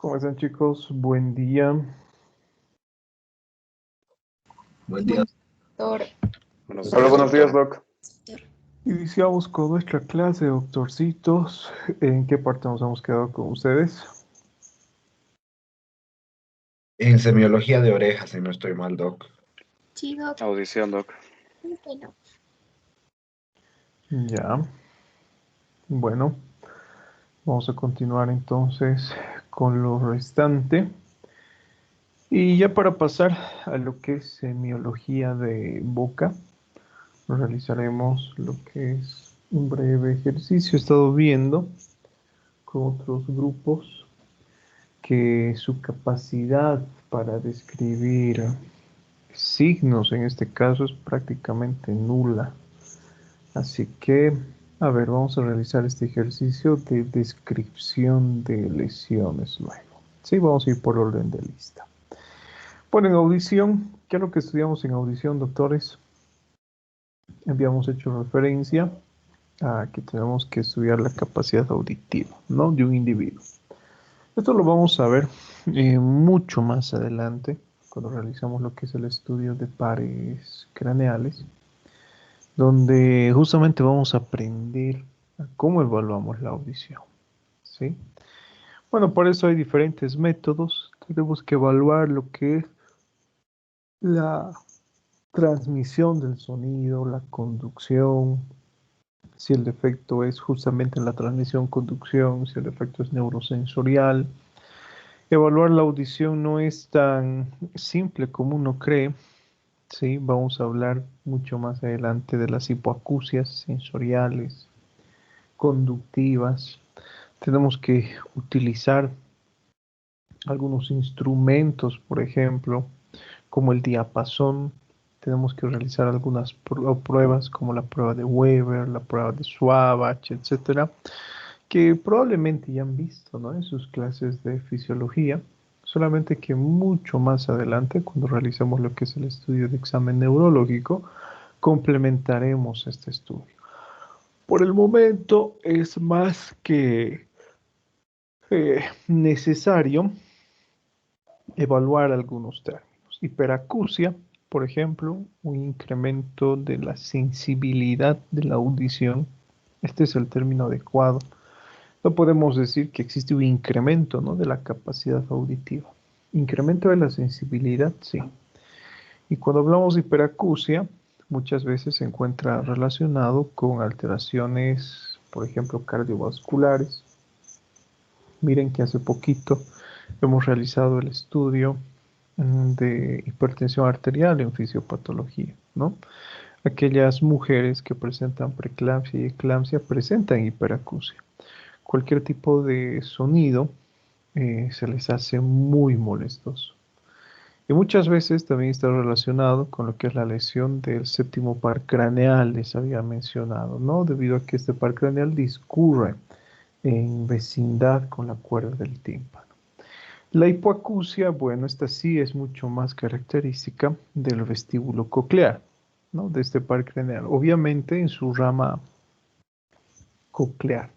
¿Cómo están, chicos? Buen día. Buen día. Doctor. Hola, buenos días, Doctor. Doc. Iniciamos con nuestra clase, doctorcitos. ¿En qué parte nos hemos quedado con ustedes? En semiología de orejas, si no estoy mal, Doc. Sí, Doc. Audición, Doc. Bueno. Ya. Bueno, vamos a continuar entonces con lo restante. Y ya para pasar a lo que es semiología de boca, realizaremos lo que es un breve ejercicio. He estado viendo con otros grupos que su capacidad para describir signos en este caso es prácticamente nula. Así que, a ver, vamos a realizar este ejercicio de descripción de lesiones luego. Sí, vamos a ir por orden de lista. Bueno, en audición, ¿qué es lo que estudiamos en audición, doctores? Habíamos hecho referencia a que tenemos que estudiar la capacidad auditiva, ¿no? De un individuo. Esto lo vamos a ver mucho más adelante, cuando realizamos lo que es el estudio de pares craneales, donde justamente vamos a aprender a cómo evaluamos la audición, ¿sí? Bueno, por eso hay diferentes métodos. Tenemos que evaluar lo que es la transmisión del sonido, la conducción, si el defecto es justamente en la transmisión-conducción, si el defecto es neurosensorial. Evaluar la audición no es tan simple como uno cree, ¿sí? Vamos a hablar mucho más adelante de las hipoacusias sensoriales, conductivas. Tenemos que utilizar algunos instrumentos, por ejemplo, como el diapasón. Tenemos que realizar algunas pruebas como la prueba de Weber, la prueba de Swaback, etcétera, que probablemente ya han visto, ¿no? En sus clases de fisiología, solamente que mucho más adelante, cuando realicemos lo que es el estudio de examen neurológico, complementaremos este estudio. Por el momento es más que necesario evaluar algunos términos. Hiperacusia, por ejemplo, un incremento de la sensibilidad de la audición. Este es el término adecuado. No podemos decir que existe un incremento, ¿no?, de la capacidad auditiva. Incremento de la sensibilidad, sí. Y cuando hablamos de hiperacusia, muchas veces se encuentra relacionado con alteraciones, por ejemplo, cardiovasculares. Miren que hace poquito hemos realizado el estudio de hipertensión arterial en fisiopatología, ¿no? Aquellas mujeres que presentan preeclampsia y eclampsia presentan hiperacusia. Cualquier tipo de sonido se les hace muy molestoso. Y muchas veces también está relacionado con lo que es la lesión del séptimo par craneal, les había mencionado, ¿no? Debido a que este par craneal discurre en vecindad con la cuerda del tímpano. La hipoacusia, bueno, esta sí es mucho más característica del vestíbulo coclear, ¿no?, de este par craneal, obviamente en su rama coclear.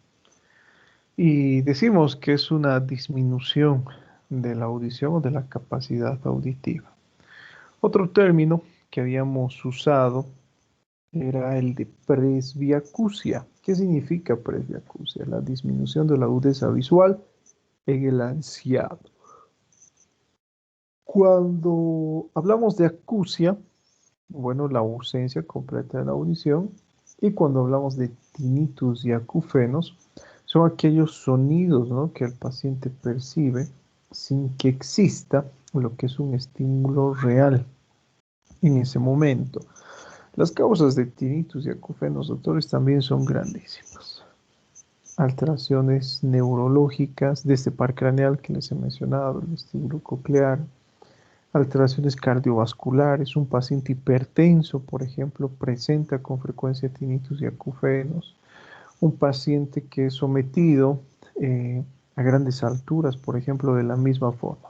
Y decimos que es una disminución de la audición o de la capacidad auditiva. Otro término que habíamos usado era el de presbiacusia. ¿Qué significa presbiacusia? La disminución de la agudeza visual en el anciano. Cuando hablamos de acusia, bueno, la ausencia completa de la audición. Y cuando hablamos de tinnitus y acúfenos, son aquellos sonidos, ¿no?, que el paciente percibe sin que exista lo que es un estímulo real en ese momento. Las causas de tinnitus y acúfenos, doctores, también son grandísimas. Alteraciones neurológicas de este par craneal que les he mencionado, el vestíbulo coclear, alteraciones cardiovasculares. Un paciente hipertenso, por ejemplo, presenta con frecuencia tinnitus y acúfenos. Un paciente que es sometido a grandes alturas, por ejemplo, de la misma forma.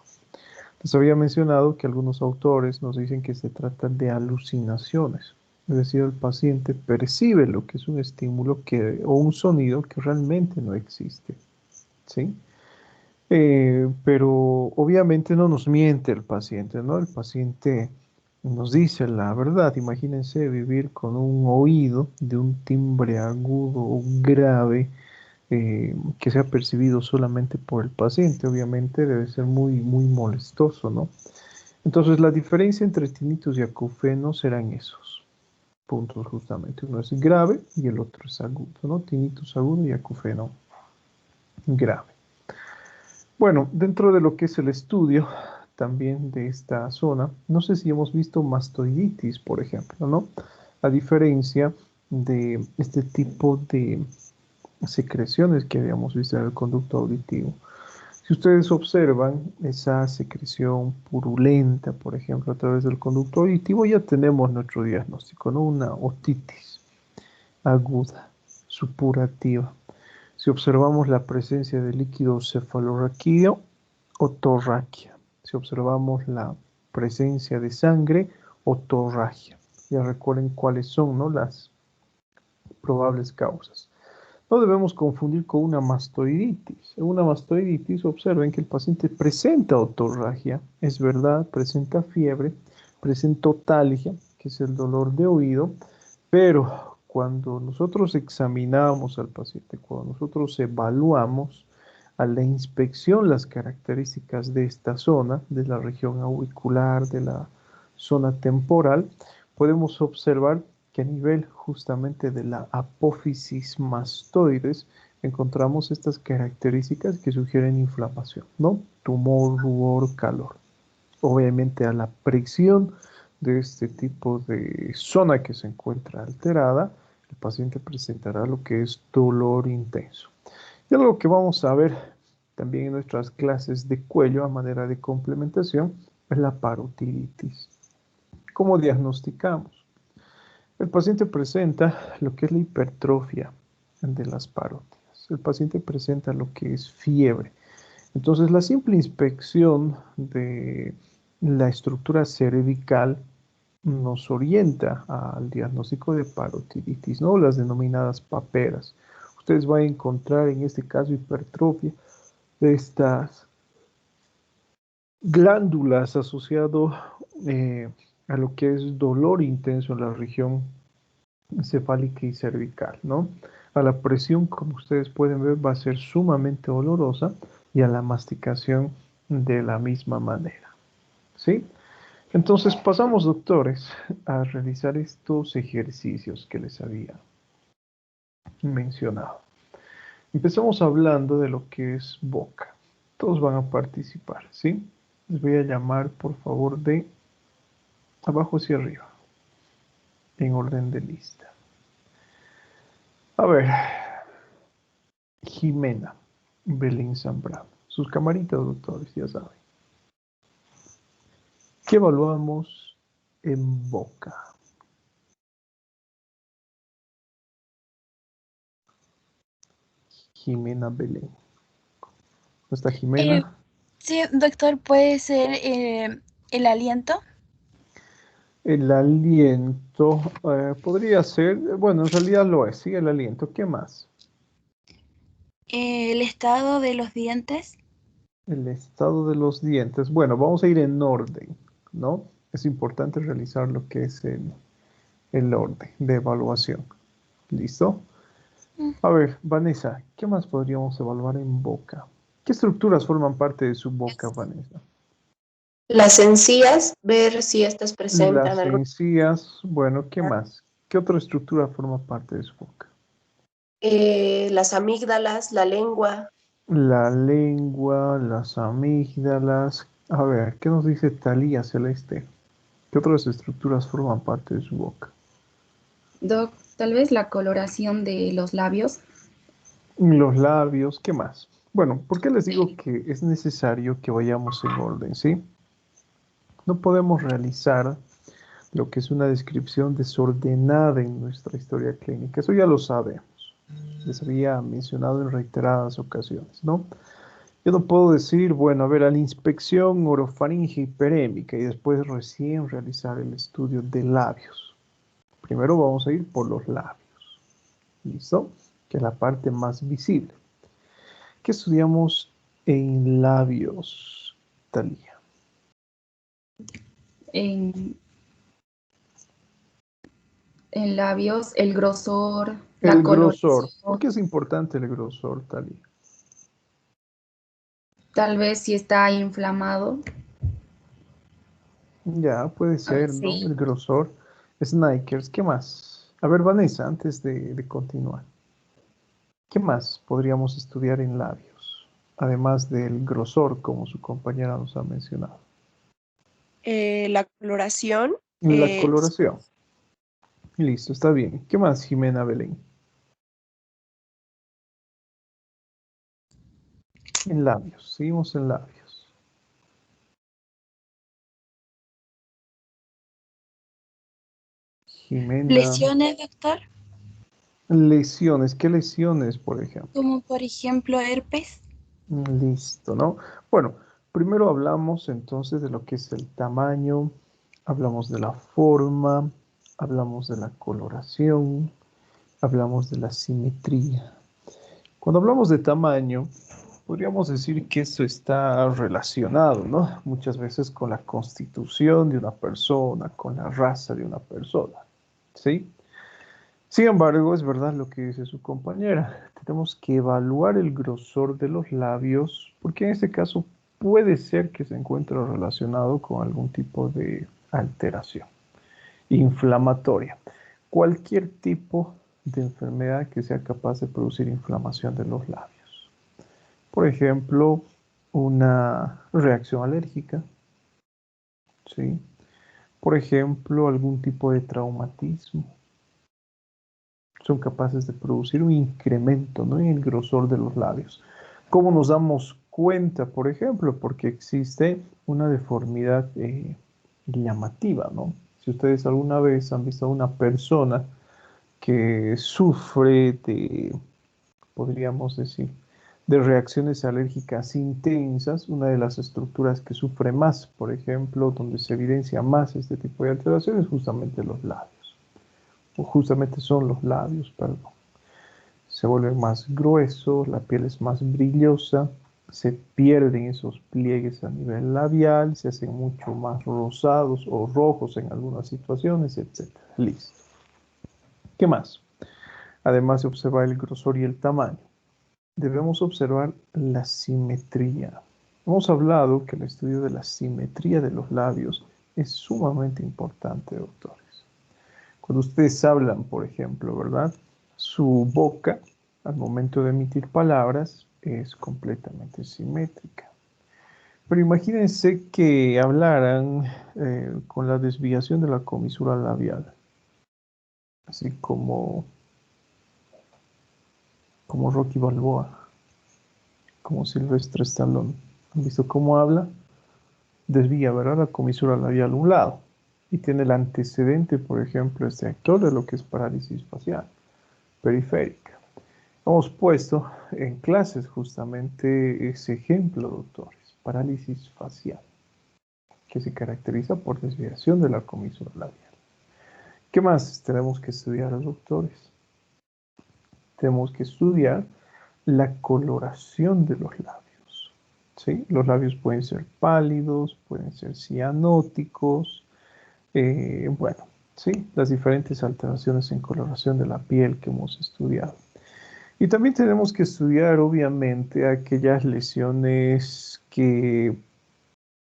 Les había mencionado que algunos autores nos dicen que se trata de alucinaciones, es decir, el paciente percibe lo que es un estímulo o un sonido que realmente no existe, ¿sí? Pero obviamente no nos miente el paciente, ¿no? El paciente nos dice la verdad. Imagínense vivir con un oído de un timbre agudo o grave que sea percibido solamente por el paciente. Obviamente debe ser muy, muy molestoso, ¿no? Entonces la diferencia entre tinnitus y acufeno serán esos puntos justamente. Uno es grave y el otro es agudo, ¿no? Tinnitus agudo y acufeno grave. Bueno, dentro de lo que es el estudio también de esta zona, no sé si hemos visto mastoiditis, por ejemplo, ¿no? A diferencia de este tipo de secreciones que habíamos visto en el conducto auditivo. Si ustedes observan esa secreción purulenta, por ejemplo, a través del conducto auditivo, ya tenemos nuestro diagnóstico, ¿no? Una otitis aguda, supurativa. Si observamos la presencia de líquido cefalorraquídeo, otorraquia. Si observamos la presencia de sangre, otorragia. Ya recuerden cuáles son, ¿no?, las probables causas. No debemos confundir con una mastoiditis. En una mastoiditis observen que el paciente presenta otorragia, es verdad, presenta fiebre, presenta otalgia, que es el dolor de oído, pero cuando nosotros examinamos al paciente, cuando nosotros evaluamos a la inspección las características de esta zona, de la región auricular, de la zona temporal, podemos observar que a nivel justamente de la apófisis mastoides encontramos estas características que sugieren inflamación, ¿no? Tumor, rubor, calor. Obviamente a la presión de este tipo de zona que se encuentra alterada, el paciente presentará lo que es dolor intenso. Y algo que vamos a ver también en nuestras clases de cuello a manera de complementación es la parotiditis. ¿Cómo diagnosticamos? El paciente presenta lo que es la hipertrofia de las parótidas. El paciente presenta lo que es fiebre. Entonces, la simple inspección de la estructura cervical nos orienta al diagnóstico de parotiditis, ¿no? Las denominadas paperas. Ustedes van a encontrar en este caso hipertrofia de estas glándulas asociado a lo que es dolor intenso en la región cefálica y cervical, ¿no? A la presión, como ustedes pueden ver, va a ser sumamente olorosa y a la masticación de la misma manera, ¿sí? Entonces pasamos, doctores, a realizar estos ejercicios que les había mencionado. Empezamos hablando de lo que es boca. Todos van a participar, ¿sí? Les voy a llamar, por favor, de abajo hacia arriba, en orden de lista. A ver, Jimena Belén Zambrano. Sus camaritas, doctores, ya saben. ¿Qué evaluamos en boca? Jimena Belén. ¿No está Eh, Jimena? sí, doctor, puede ser el aliento, El aliento podría ser, bueno, en realidad lo es, sí, el aliento. ¿Qué más? el estado de los dientes, El estado de los dientes. Bueno, vamos a ir en orden, ¿no? Es importante realizar lo que es el orden de evaluación. ¿Listo? mm, A ver, Vanessa, ¿qué más podríamos evaluar en boca? ¿Qué estructuras forman parte de su boca, Vanessa? Las encías, ver si estas presentan Las algo. encías, bueno, ¿qué más? ¿Qué otra estructura forma parte de su boca? Las amígdalas, la lengua, La lengua, las amígdalas. A ver, ¿qué nos dice Talía Celeste? ¿Qué otras estructuras forman parte de su boca? Doc, tal vez la coloración de los labios. Los labios, ¿qué más? Bueno, ¿por qué les digo que es necesario que vayamos en orden, sí? No podemos realizar lo que es una descripción desordenada en nuestra historia clínica. Eso ya lo sabemos. Les había mencionado en reiteradas ocasiones, ¿no? Yo no puedo decir, bueno, a ver, a la inspección orofaringe hiperémica y después recién realizar el estudio de labios. Primero vamos a ir por los labios, ¿listo? Que es la parte más visible. ¿Qué estudiamos en labios, Talía? En, en labios, el grosor, la El grosor. ¿Por coloración, qué es importante el grosor, Talía? tal vez si está inflamado. Ya, puede ser, ¿no? Sí. El grosor. Snikers, ¿qué más? A ver, Vanessa, antes de continuar, ¿qué más podríamos estudiar en labios? Además del grosor, como su compañera nos ha mencionado. La coloración, La coloración. Listo, está bien. ¿Qué más, Jimena Belén? En labios, seguimos en labios. Jimena, Lesiones, doctor, lesiones. ¿Qué lesiones, por ejemplo? como por ejemplo herpes. Listo, ¿no? Bueno, primero hablamos entonces de lo que es el tamaño, hablamos de la forma, hablamos de la coloración, hablamos de la simetría. Cuando hablamos de tamaño, podríamos decir que esto está relacionado, ¿no? Muchas veces con la constitución de una persona, con la raza de una persona, ¿sí? Sin embargo, es verdad lo que dice su compañera. Tenemos que evaluar el grosor de los labios, porque en este caso puede ser que se encuentre relacionado con algún tipo de alteración inflamatoria. Cualquier tipo de enfermedad que sea capaz de producir inflamación de los labios. Por ejemplo, una reacción alérgica, ¿sí? Por ejemplo, algún tipo de traumatismo son capaces de producir un incremento, ¿no?, en el grosor de los labios. ¿Cómo nos damos cuenta? Por ejemplo, porque existe una deformidad llamativa, ¿no? Si ustedes alguna vez han visto a una persona que sufre de, podríamos decir, de reacciones alérgicas intensas, una de las estructuras que sufre más, por ejemplo, donde se evidencia más este tipo de alteraciones, justamente los labios, o justamente son los labios, perdón. Se vuelven más gruesos, la piel es más brillosa, se pierden esos pliegues a nivel labial, se hacen mucho más rosados o rojos en algunas situaciones, etc. Listo. ¿Qué más? Además de observar el grosor y el tamaño, debemos observar la simetría. Hemos hablado que el estudio de la simetría de los labios es sumamente importante, doctores. Cuando ustedes hablan, por ejemplo, ¿verdad? Su boca, al momento de emitir palabras, es completamente simétrica. Pero imagínense que hablaran con la desviación de la comisura labial, así como Rocky Balboa, como Sylvester Stallone. ¿Han visto cómo habla? Desvía, ¿verdad?, la comisura labial a un lado. Y tiene el antecedente, por ejemplo, este actor de lo que es parálisis facial periférica. Hemos puesto en clases justamente ese ejemplo, doctores, parálisis facial, que se caracteriza por desviación de la comisura labial. ¿Qué más tenemos que estudiar, doctores? Tenemos que estudiar la coloración de los labios, ¿sí? Los labios pueden ser pálidos, pueden ser cianóticos, bueno, ¿sí? Las diferentes alteraciones en coloración de la piel que hemos estudiado. Y también tenemos que estudiar, obviamente, aquellas lesiones que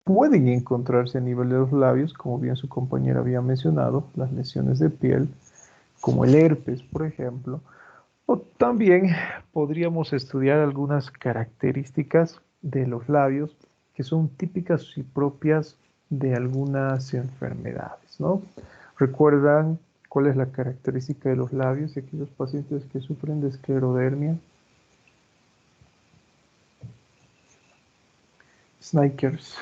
pueden encontrarse a nivel de los labios, como bien su compañera había mencionado, las lesiones de piel, como el herpes, por ejemplo. O también podríamos estudiar algunas características de los labios que son típicas y propias de algunas enfermedades, ¿no? ¿Recuerdan cuál es la característica de los labios de aquellos pacientes que sufren de esclerodermia? Snikers.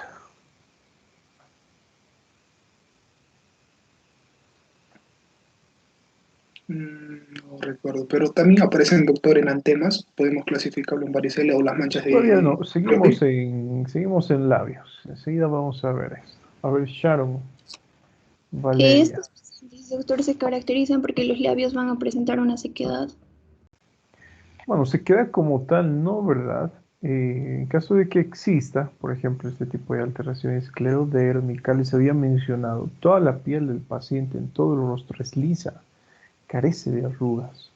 No recuerdo, pero también aparecen doctor en antenas, podemos clasificarlo en varicela o las manchas Todavía no, de Crowley. seguimos en labios. Enseguida vamos a ver esto. A ver, Sharon, Que Valeria. estos pacientes, doctor, se caracterizan porque los labios van a presentar una sequedad. Bueno, se queda como tal, ¿no? ¿Verdad? En caso de que exista, por ejemplo, este tipo de alteración esclerodermica, les había mencionado, toda la piel del paciente en todo el rostro es lisa, carece de arrugas.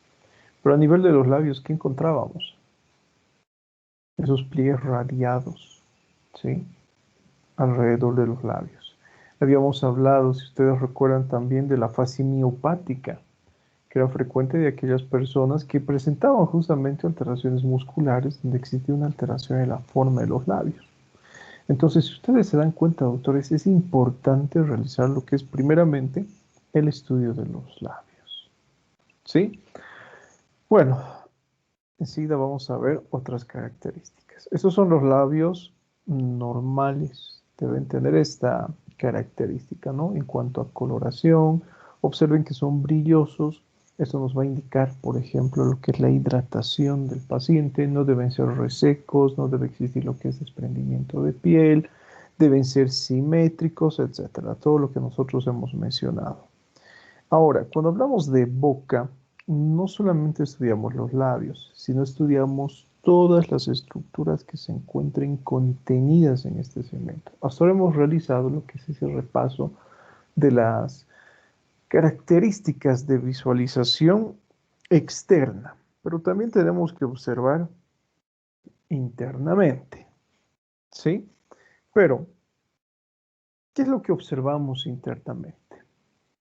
Pero a nivel de los labios, ¿qué encontrábamos? Esos pliegues radiados, ¿sí? Alrededor de los labios. Habíamos hablado, si ustedes recuerdan, también de la fase miopática, que era frecuente de aquellas personas que presentaban justamente alteraciones musculares donde existía una alteración en la forma de los labios. Entonces, si ustedes se dan cuenta, doctores, es importante realizar lo que es primeramente el estudio de los labios. ¿Sí? Bueno, enseguida vamos a ver otras características. Estos son los labios normales. Deben tener esta característica, ¿no? En cuanto a coloración, observen que son brillosos. Esto nos va a indicar, por ejemplo, lo que es la hidratación del paciente. No deben ser resecos, no debe existir lo que es desprendimiento de piel, deben ser simétricos, etcétera. Todo lo que nosotros hemos mencionado. Ahora, cuando hablamos de boca, no solamente estudiamos los labios, sino estudiamos todas las estructuras que se encuentren contenidas en este segmento. Hasta ahora hemos realizado lo que es ese repaso de las características de visualización externa, pero también tenemos que observar internamente, ¿sí? Pero, ¿qué es lo que observamos internamente?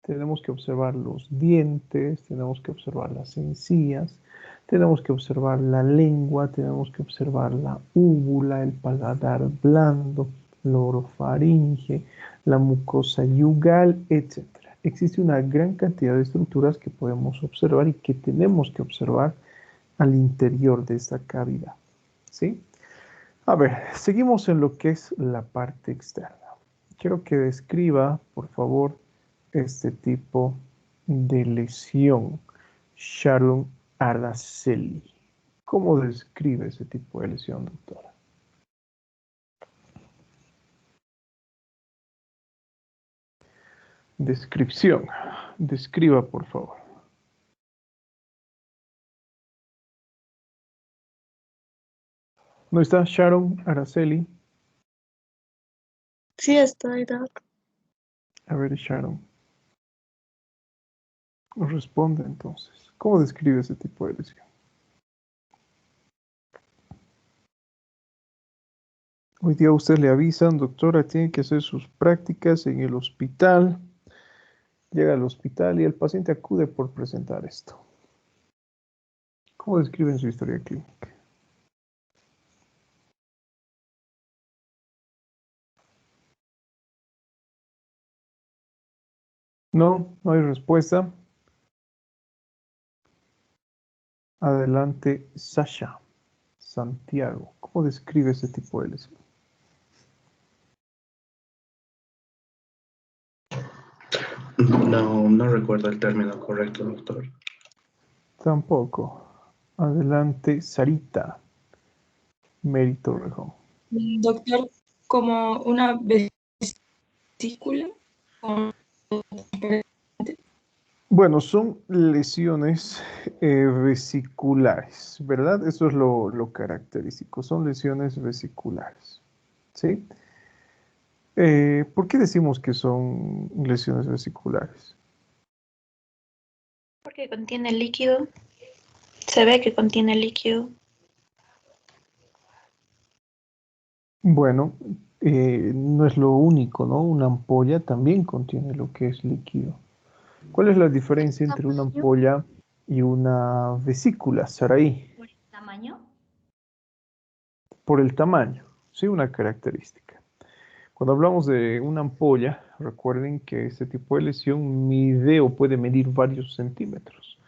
Tenemos que observar los dientes, tenemos que observar las encías, tenemos que observar la lengua, tenemos que observar la úvula, el paladar blando, la orofaringe, la mucosa yugal, etc. Existe una gran cantidad de estructuras que podemos observar y que tenemos que observar al interior de esta cavidad. ¿Sí? A ver, seguimos en lo que es la parte externa. Quiero que describa, por favor, este tipo de lesión. Sharon Araceli. ¿Cómo describe ese tipo de lesión, doctora? Descripción. Describa, por favor. ¿No está Sharon Araceli? Sí, estoy, Doc. A ver, Sharon. Nos responde entonces. ¿Cómo describe ese tipo de lesión? Hoy día usted le avisan, doctora, tiene que hacer sus prácticas en el hospital. Llega al hospital y el paciente acude por presentar esto. ¿Cómo describen su historia clínica? No, no hay respuesta. Adelante, Sasha. Santiago. ¿Cómo describe ese tipo de lesión? No, no recuerdo el término correcto, doctor. Tampoco. Adelante, Sarita. Mérito Rejón. Doctor, como una vesícula. con- Bueno, son lesiones vesiculares, ¿verdad? Eso es lo característico. Son lesiones vesiculares. ¿Sí? ¿Por qué decimos que son lesiones vesiculares? Porque contiene líquido. Se ve que contiene líquido. Bueno, no es lo único, ¿no? Una ampolla también contiene lo que es líquido. ¿Cuál es la diferencia entre una ¿Tamaño? ampolla y una vesícula, Saraí? ¿Por el tamaño? Por el tamaño, sí, una característica. Cuando hablamos de una ampolla, recuerden que este tipo de lesión mide o puede medir varios centímetros.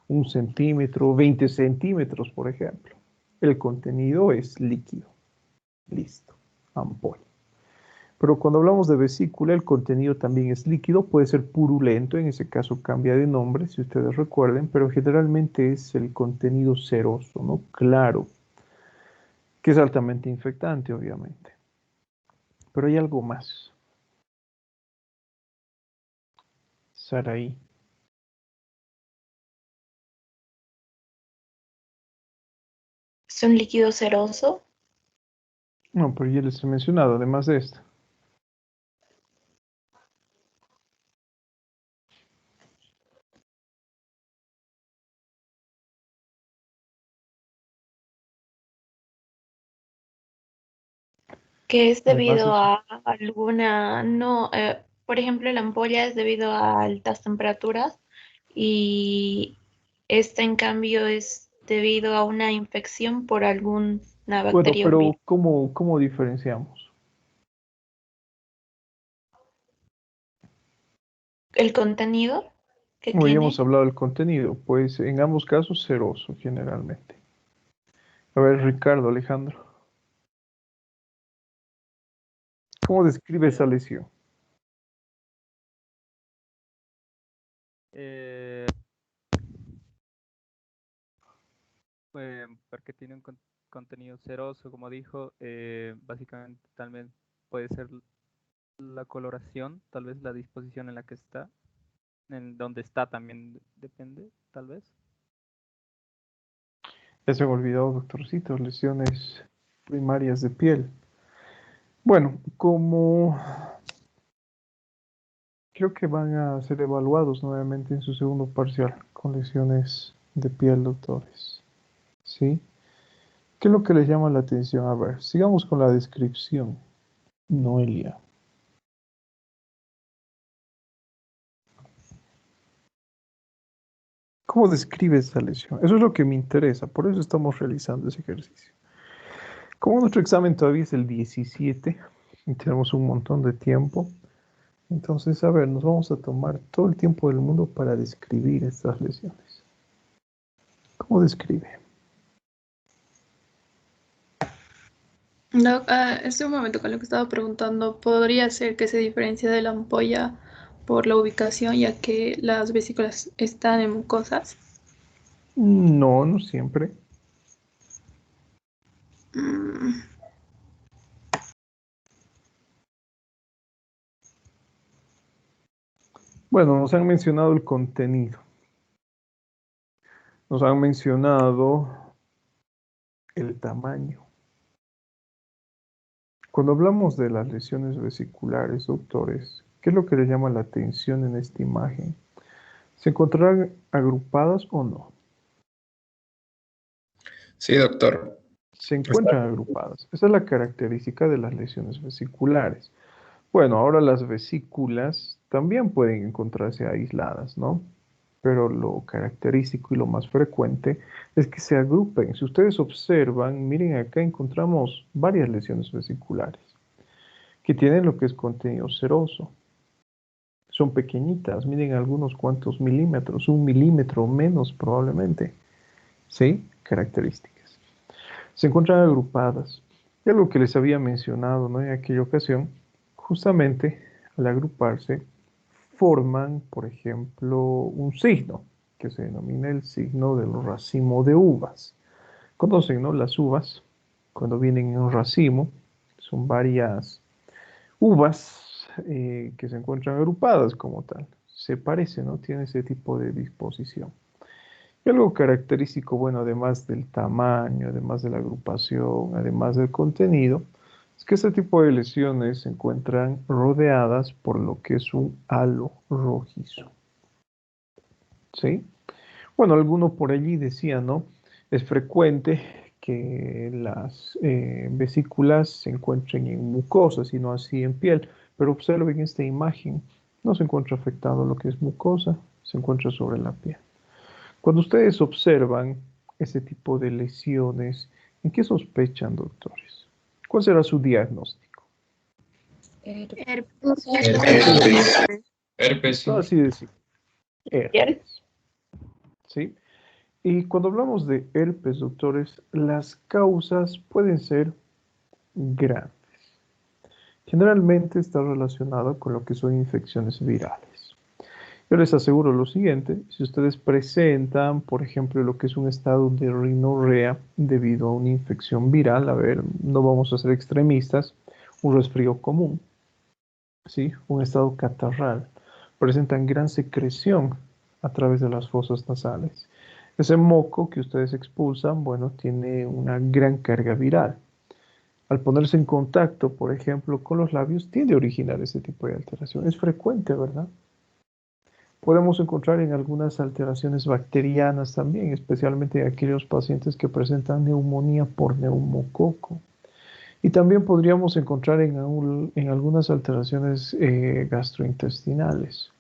1 centímetro, 20 centímetros, por ejemplo. El contenido es líquido. Listo, ampolla. Pero cuando hablamos de vesícula, el contenido también es líquido, puede ser purulento, en ese caso cambia de nombre, si ustedes recuerden, pero generalmente es el contenido ceroso, ¿no? Claro, que es altamente infectante, obviamente. Pero hay algo más. Saraí. Es un líquido ceroso. No, pero ya les he mencionado, además de esto. Que es Además de debido eso. a alguna, no, por ejemplo, la ampolla es debido a altas temperaturas y esta en cambio es debido a una infección por alguna Bueno, bacteria o pero virus. ¿cómo diferenciamos? El contenido que Hoy hemos tiene, hablado del contenido, pues en ambos casos ceroso generalmente. A ver, Ricardo, Alejandro, ¿cómo describe esa lesión? Eh, Porque tiene un contenido ceroso, como dijo, básicamente también puede ser la coloración, tal vez la disposición en la que está, en donde está también depende, tal vez. Ya se me olvidó, doctorcito, lesiones primarias de piel. Bueno, como creo que van a ser evaluados nuevamente en su segundo parcial con lesiones de piel, doctores. ¿Sí? ¿Qué es lo que les llama la atención? A ver, sigamos con la descripción. Noelia. ¿Cómo describe esa lesión? Eso es lo que me interesa, por eso estamos realizando ese ejercicio. Como nuestro examen todavía es el 17 y tenemos un montón de tiempo, entonces, a ver, nos vamos a tomar todo el tiempo del mundo para describir estas lesiones. ¿Cómo describe? No, este momento con lo que estaba preguntando, ¿podría ser que se diferencia de la ampolla por la ubicación, ya que las vesículas están en mucosas? No, no siempre. Mm, Bueno, nos han mencionado el contenido. Nos han mencionado el tamaño. Cuando hablamos de las lesiones vesiculares, doctores, ¿qué es lo que le llama la atención en esta imagen? ¿Se encontrarán agrupadas o no? Sí, doctor. Se Está. encuentran agrupadas. Esa es la característica de las lesiones vesiculares. Bueno, ahora las vesículas también pueden encontrarse aisladas, ¿no? Pero lo característico y lo más frecuente es que se agrupen. Si ustedes observan, miren acá encontramos varias lesiones vesiculares que tienen lo que es contenido seroso. Son pequeñitas, miren algunos cuantos milímetros, 1 milímetro o menos probablemente. ¿Sí? Características. Se encuentran agrupadas. Y algo que les había mencionado, ¿no? En aquella ocasión, justamente al agruparse, forman, por ejemplo, un signo que se denomina el signo del racimo de uvas. Conocen, ¿no? Las uvas, cuando vienen en un racimo, son varias uvas que se encuentran agrupadas como tal. Se parece, ¿no? Tiene ese tipo de disposición. Y algo característico, bueno, además del tamaño, además de la agrupación, además del contenido, es que este tipo de lesiones se encuentran rodeadas por lo que es un halo rojizo. ¿Sí? Bueno, alguno por allí decía, ¿no? Es frecuente que las vesículas se encuentren en mucosas y no así en piel, pero observen esta imagen, no se encuentra afectado lo que es mucosa, se encuentra sobre la piel. Cuando ustedes observan ese tipo de lesiones, ¿en qué sospechan, doctores? ¿Cuál será su diagnóstico? Herpes. Herpes. Herpes, No, sí. así decir, ¿cierto? herpes, ¿sí? Y cuando hablamos de herpes, doctores, las causas pueden ser grandes. Generalmente está relacionado con lo que son infecciones virales. Yo les aseguro lo siguiente, si ustedes presentan, por ejemplo, lo que es un estado de rinorrea debido a una infección viral, a ver, no vamos a ser extremistas, un resfrío común, ¿sí? Un estado catarral, presentan gran secreción a través de las fosas nasales. Ese moco que ustedes expulsan, bueno, tiene una gran carga viral. al ponerse en contacto, por ejemplo, con los labios, tiende a originar ese tipo de alteración. Es frecuente, ¿verdad? Podemos encontrar en algunas alteraciones bacterianas también, especialmente en aquellos pacientes que presentan neumonía por neumococo. Y también podríamos encontrar en algunas alteraciones gastrointestinales,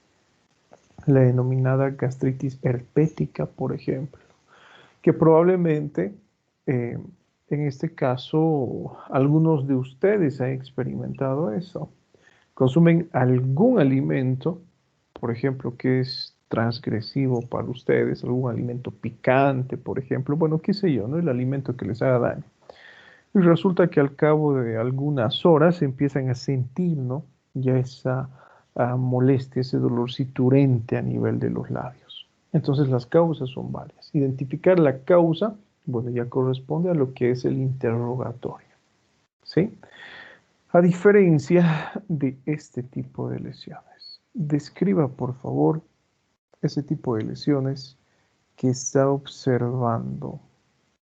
la denominada gastritis herpética, por ejemplo, que probablemente en este caso algunos de ustedes han experimentado eso. Consumen algún alimento, por ejemplo, que es transgresivo para ustedes, algún alimento picante, por ejemplo, bueno, qué sé yo, ¿no? El alimento que les haga daño. Y resulta que al cabo de algunas horas empiezan a sentir, ¿no? Ya esa molestia, ese dolor citurente a nivel de los labios. Entonces las causas son varias. Identificar la causa, bueno, ya corresponde a lo que es el interrogatorio, ¿sí? A diferencia de este tipo de lesiones, describa por favor ese tipo de lesiones que está observando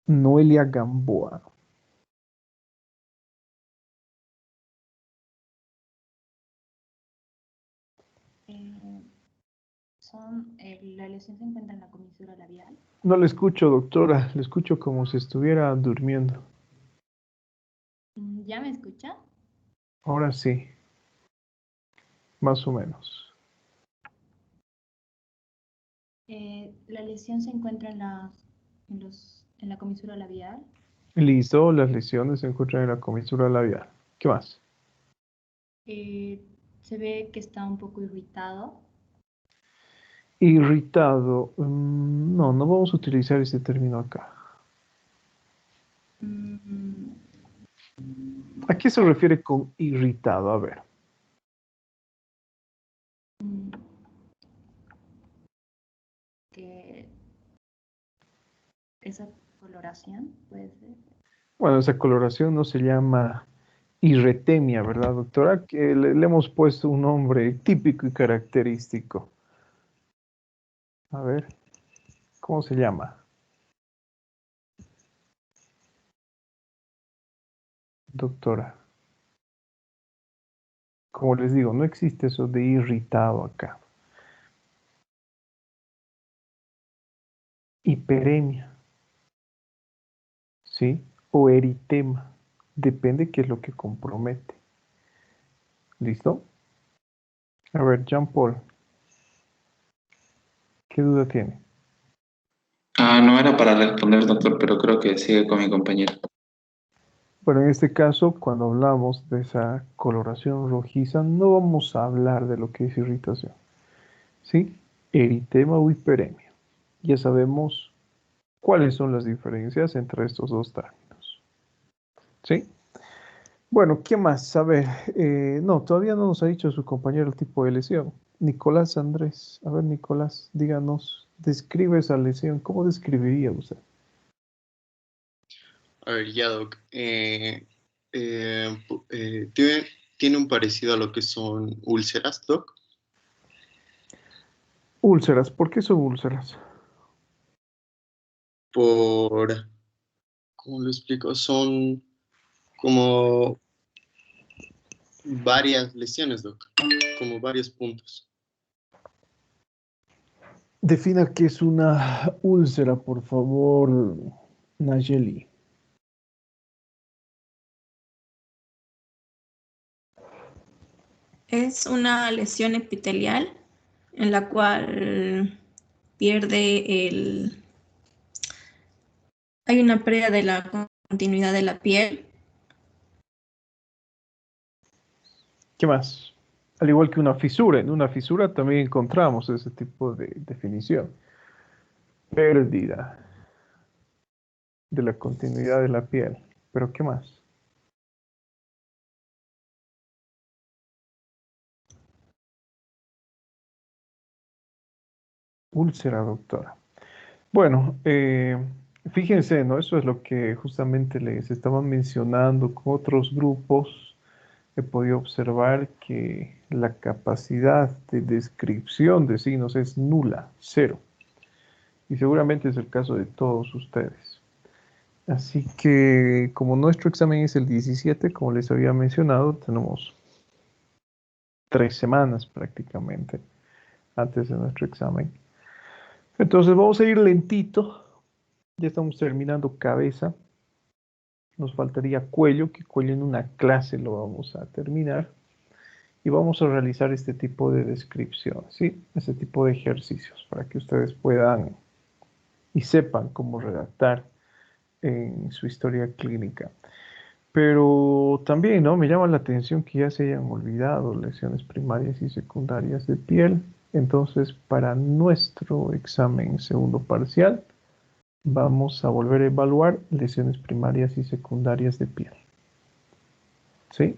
Noelia Gamboa. La lesión se encuentra en la comisura labial. No le escucho, doctora, le escucho como si estuviera durmiendo. ¿Ya me escucha? Ahora sí, más o menos. La lesión se encuentra en la comisura labial. Listo, las lesiones se encuentran en la comisura labial. ¿Qué más? Se ve que está un poco irritado. Irritado. No, no vamos a utilizar ese término acá. ¿A qué se refiere con irritado? A ver. Que esa coloración puede ser. Bueno, esa coloración no se llama irretemia, ¿verdad, doctora? Que le hemos puesto un nombre típico y característico. A ver, ¿cómo se llama? Doctora. Como les digo, no existe eso de irritado acá. Hiperemia, ¿sí? O eritema. Depende qué es lo que compromete. ¿Listo? A ver, Jean Paul. ¿Qué duda tiene? No era para responder, doctor, pero creo que sigue con mi compañero. Bueno, en este caso, cuando hablamos de esa coloración rojiza, no vamos a hablar de lo que es irritación. ¿Sí? Eritema o hiperemia. Ya sabemos cuáles son las diferencias entre estos dos términos. ¿Sí? Bueno, ¿qué más? A ver, no, todavía no nos ha dicho su compañero el tipo de lesión. Nicolás Andrés. A ver, Nicolás, díganos, describe esa lesión. ¿Cómo describiría usted? A ver, ya, Doc. ¿Tiene un parecido a lo que son úlceras, Doc? Úlceras. ¿Por qué son úlceras? ¿Cómo lo explico? Son como varias lesiones, Doc, como varios puntos. Defina qué es una úlcera, por favor, Nayeli. Es una lesión epitelial en la cual hay una pérdida de la continuidad de la piel. ¿Qué más? Al igual que una fisura, en una fisura también encontramos ese tipo de definición. Pérdida de la continuidad de la piel. ¿Pero qué más? Úlcera, doctora. Bueno, fíjense, ¿no? Eso es lo que justamente les estaban mencionando con otros grupos. He podido observar que la capacidad de descripción de signos es nula, cero. Y seguramente es el caso de todos ustedes. Así que como nuestro examen es el 17, como les había mencionado, tenemos 3 semanas prácticamente antes de nuestro examen. Entonces vamos a ir lentito. Ya estamos terminando cabeza. Nos faltaría cuello, que cuello en una clase lo vamos a terminar. Y vamos a realizar este tipo de descripción, ¿sí? Este tipo de ejercicios para que ustedes puedan y sepan cómo redactar en su historia clínica. Pero también, ¿no? Me llama la atención que ya se hayan olvidado lesiones primarias y secundarias de piel. Entonces, para nuestro examen segundo parcial, vamos a volver a evaluar lesiones primarias y secundarias de piel. ¿Sí?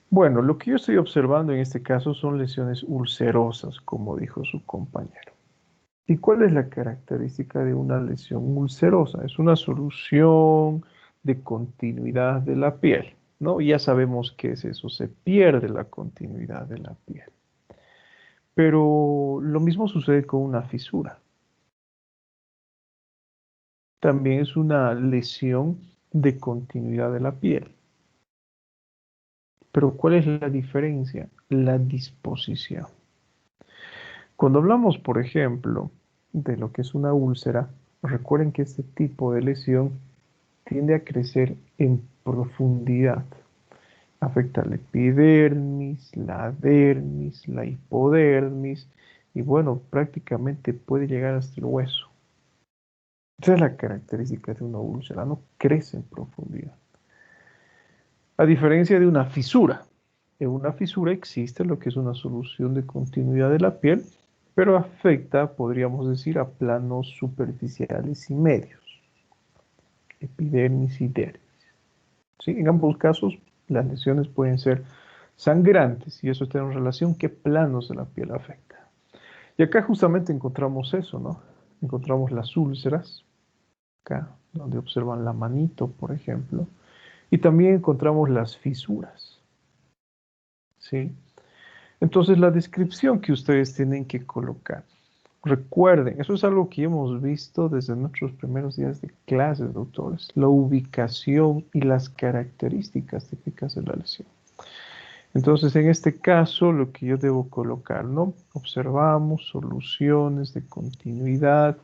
Bueno, lo que yo estoy observando en este caso son lesiones ulcerosas, como dijo su compañero. ¿Y cuál es la característica de una lesión ulcerosa? Es una solución de continuidad de la piel, ¿no? Ya sabemos qué es eso, se pierde la continuidad de la piel. Pero lo mismo sucede con una fisura. También es una lesión de continuidad de la piel. Pero ¿cuál es la diferencia? La disposición. Cuando hablamos, por ejemplo, de lo que es una úlcera, recuerden que este tipo de lesión tiende a crecer en profundidad. Afecta la epidermis, la dermis, la hipodermis y bueno, prácticamente puede llegar hasta el hueso. Esa es la característica de una úlcera, no crece en profundidad. A diferencia de una fisura. En una fisura existe lo que es una solución de continuidad de la piel, pero afecta, podríamos decir, a planos superficiales y medios, epidermis y dermis. ¿Sí? En ambos casos, las lesiones pueden ser sangrantes y eso tiene en relación qué planos de la piel afecta. Y acá justamente encontramos eso, ¿no? Encontramos las úlceras, acá donde observan la manito, por ejemplo, y también encontramos las fisuras, ¿sí? Entonces, la descripción que ustedes tienen que colocar. Recuerden, eso es algo que hemos visto desde nuestros primeros días de clases, doctores. La ubicación y las características típicas de la lesión. Entonces, en este caso, lo que yo debo colocar, ¿no? Observamos soluciones de continuidad.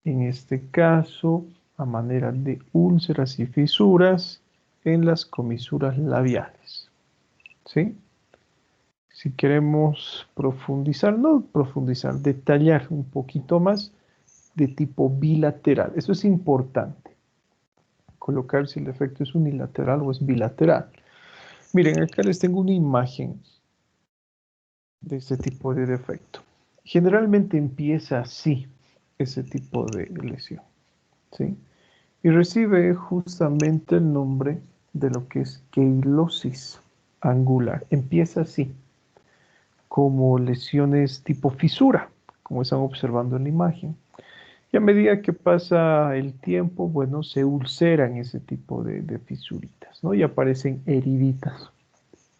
En este caso, a manera de úlceras y fisuras en las comisuras labiales. ¿Sí? Si queremos profundizar, no profundizar, detallar un poquito más de tipo bilateral. Eso es importante. Colocar si el efecto es unilateral o es bilateral. Miren, acá les tengo una imagen de este tipo de defecto. Generalmente empieza así, ese tipo de lesión. ¿Sí? Y recibe justamente el nombre de lo que es queilosis angular. Empieza así, como lesiones tipo fisura, como están observando en la imagen. Y a medida que pasa el tiempo, bueno, se ulceran ese tipo de fisuritas, ¿no? Y aparecen heriditas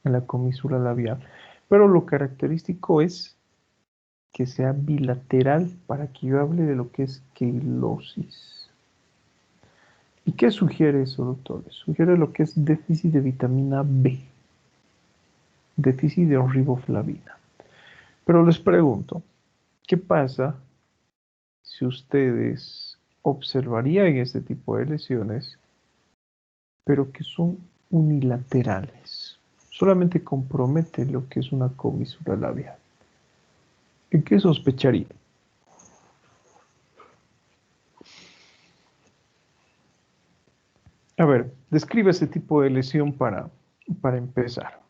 en la comisura labial. Pero lo característico es que sea bilateral para que yo hable de lo que es queilosis. ¿Y qué sugiere eso, doctores? Sugiere lo que es déficit de vitamina B, déficit de riboflavina. Pero les pregunto, ¿qué pasa si ustedes observarían este tipo de lesiones, pero que son unilaterales? Solamente compromete lo que es una comisura labial. ¿En qué sospecharía? A ver, describe ese tipo de lesión para empezar.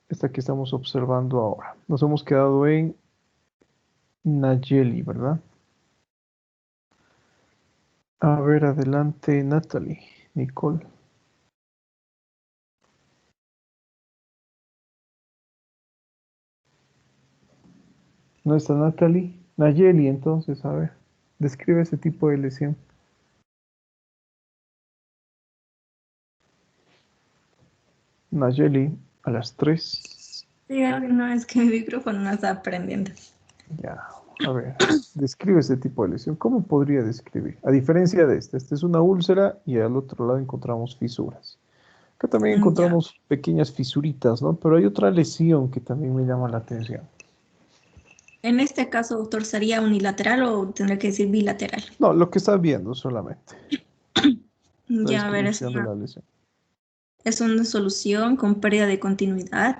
Esta que estamos observando ahora. Nos hemos quedado en Nayeli, ¿verdad? A ver, adelante, Natalie, Nicole. ¿No está Natalie? Nayeli, entonces, a ver, describe ese tipo de lesión. Nayeli, a las 3. Sí, no, es que mi micrófono no está aprendiendo. Ya, A ver, describe ese tipo de lesión. ¿Cómo podría describir? A diferencia de esta es una úlcera y al otro lado encontramos fisuras. Acá también Ya. encontramos pequeñas fisuritas, ¿no? Pero hay otra lesión que también me llama la atención. En este caso, doctor, ¿sería unilateral o tendría que decir bilateral? No, lo que estás viendo solamente. La Ya, a ver, descripción de la lesión. es una solución con pérdida de continuidad,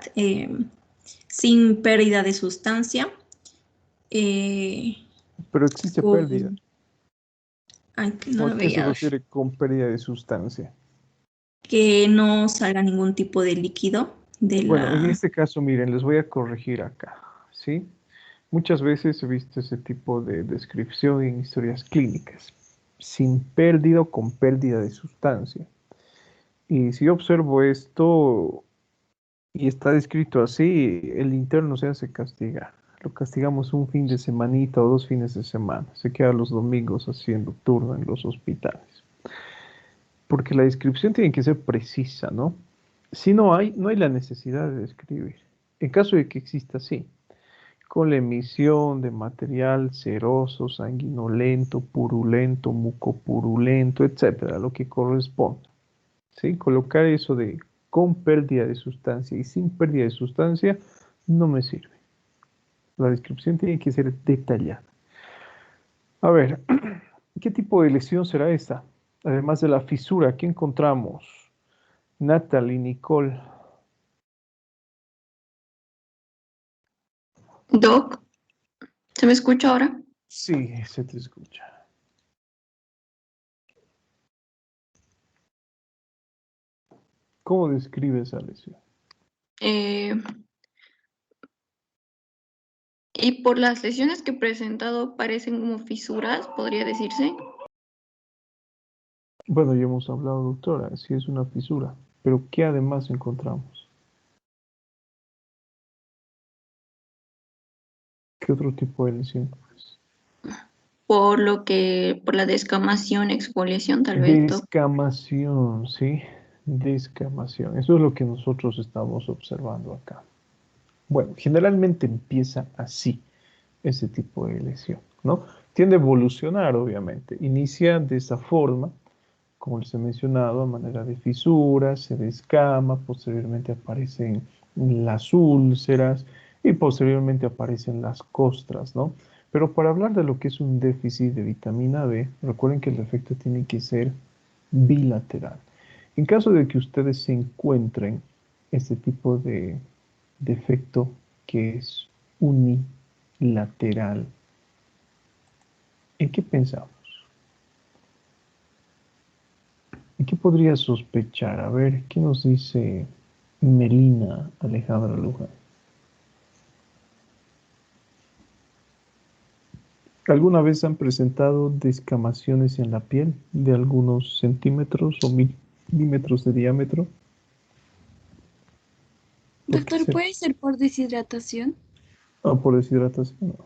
sin pérdida de sustancia. Pero existe con- pérdida. Ay, que no ¿O lo a qué se veía. refiere con pérdida de sustancia? Que no salga ningún tipo de líquido de Bueno, en la... este caso, miren, les voy a corregir acá, ¿sí? Muchas veces he visto ese tipo de descripción en historias clínicas, sin pérdida o con pérdida de sustancia. Y si yo observo esto y está descrito así, el interno se hace castigar. Lo castigamos un fin de semanita o 2 fines de semana. Se queda los domingos haciendo turno en los hospitales. Porque la descripción tiene que ser precisa, ¿no? Si no hay la necesidad de describir. En caso de que exista, sí. Con la emisión de material seroso, sanguinolento, purulento, mucopurulento, etcétera, lo que corresponda. ¿Sí? Colocar eso de con pérdida de sustancia y sin pérdida de sustancia no me sirve. La descripción tiene que ser detallada. A ver, ¿qué tipo de lesión será esta? Además de la fisura, ¿qué encontramos? Natalie, Nicole. Doc, ¿se me escucha ahora? Sí, se te escucha. ¿Cómo describe esa lesión? Y por las lesiones que he presentado parecen como fisuras, podría decirse. Bueno, ya hemos hablado, doctora, si es una fisura, pero ¿qué además encontramos? ¿Qué otro tipo de lesión? Por la descamación, exfoliación, tal vez, Doc. Descamación, ¿sí? Descamación. Eso es lo que nosotros estamos observando acá. Bueno, generalmente empieza así, ese tipo de lesión, ¿no? Tiende a evolucionar, obviamente. Inicia de esa forma, como les he mencionado, a manera de fisuras, se descama, posteriormente aparecen las úlceras y posteriormente aparecen las costras, ¿no? Pero para hablar de lo que es un déficit de vitamina B, recuerden que el efecto tiene que ser bilateral. En caso de que ustedes se encuentren este tipo de defecto que es unilateral, ¿en qué pensamos? ¿En qué podría sospechar? A ver, ¿qué nos dice Melina Alejandra Luján? ¿Alguna vez han presentado descamaciones en la piel de algunos centímetros o milímetros de diámetro? Doctor, ¿puede ser por deshidratación? Por deshidratación. No.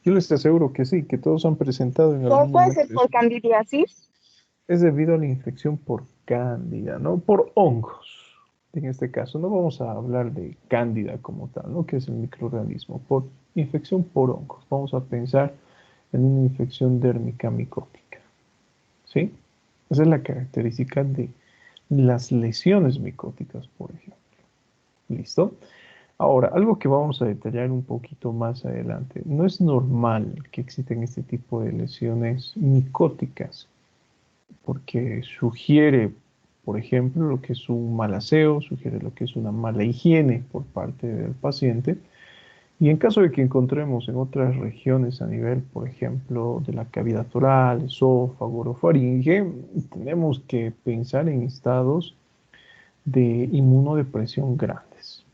Yo les aseguro que sí, que todos han presentado en algún ¿Puede momento ser por candidiasis? Es debido a la infección por cándida, ¿no? Por hongos. En este caso, no vamos a hablar de cándida como tal, ¿no? Que es el microorganismo. Por infección por hongos. Vamos a pensar en una infección dérmica micótica. ¿Sí? Esa es la característica de las lesiones micóticas, por ejemplo. ¿Listo? Ahora, algo que vamos a detallar un poquito más adelante. No es normal que existan este tipo de lesiones micóticas, porque sugiere, por ejemplo, lo que es un mal aseo, sugiere lo que es una mala higiene por parte del paciente. Y en caso de que encontremos en otras regiones a nivel, por ejemplo, de la cavidad oral, esófago, orofaringe, tenemos que pensar en estados de inmunodepresión grandes.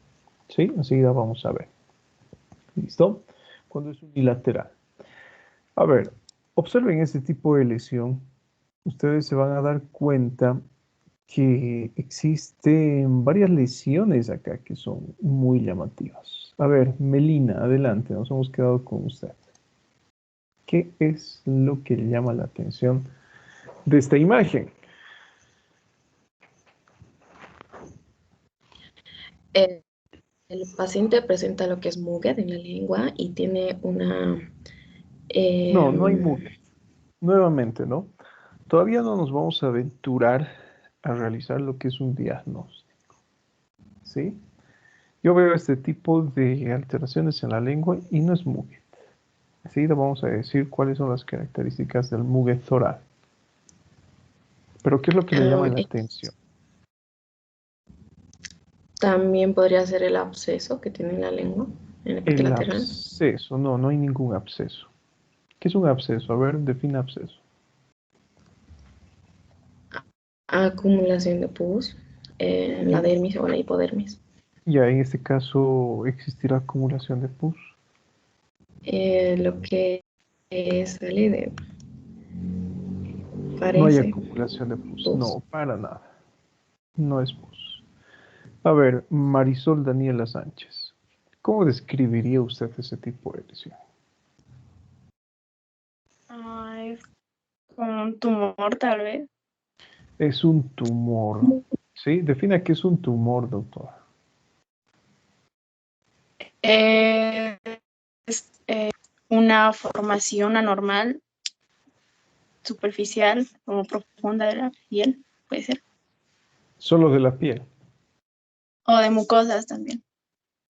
¿Sí? Enseguida vamos a ver. ¿Listo? Cuando es unilateral. A ver, observen este tipo de lesión. Ustedes se van a dar cuenta que existen varias lesiones acá que son muy llamativas. A ver, Melina, adelante, nos hemos quedado con usted. ¿Qué es lo que le llama la atención de esta imagen? el paciente presenta lo que es muget en la lengua y tiene una... No, no hay em, mugue. Nuevamente, ¿no? Todavía no nos vamos a aventurar a realizar lo que es un diagnóstico, ¿sí? Yo veo este tipo de alteraciones en la lengua y no es muget. Enseguida vamos a decir cuáles son las características del muget oral. Pero ¿qué es lo que le llama la atención? también podría ser el absceso que tiene en la lengua, en la parte El lateral. absceso, no, no hay ningún absceso. ¿Qué es un absceso? A ver, define absceso. Acumulación de pus en la dermis o la hipodermis. Ya, en este caso, ¿existirá acumulación de pus? Lo que sale de... No hay Parece acumulación de pus. pus. No, para nada. No es pus. A ver, Marisol Daniela Sánchez. ¿Cómo describiría usted ese tipo de lesión? Es como un tumor, tal vez. Es un tumor. ¿Sí? Defina qué es un tumor, doctor. Es una formación anormal, superficial, como profunda de la piel, puede ser. Solo de la piel. O de mucosas también.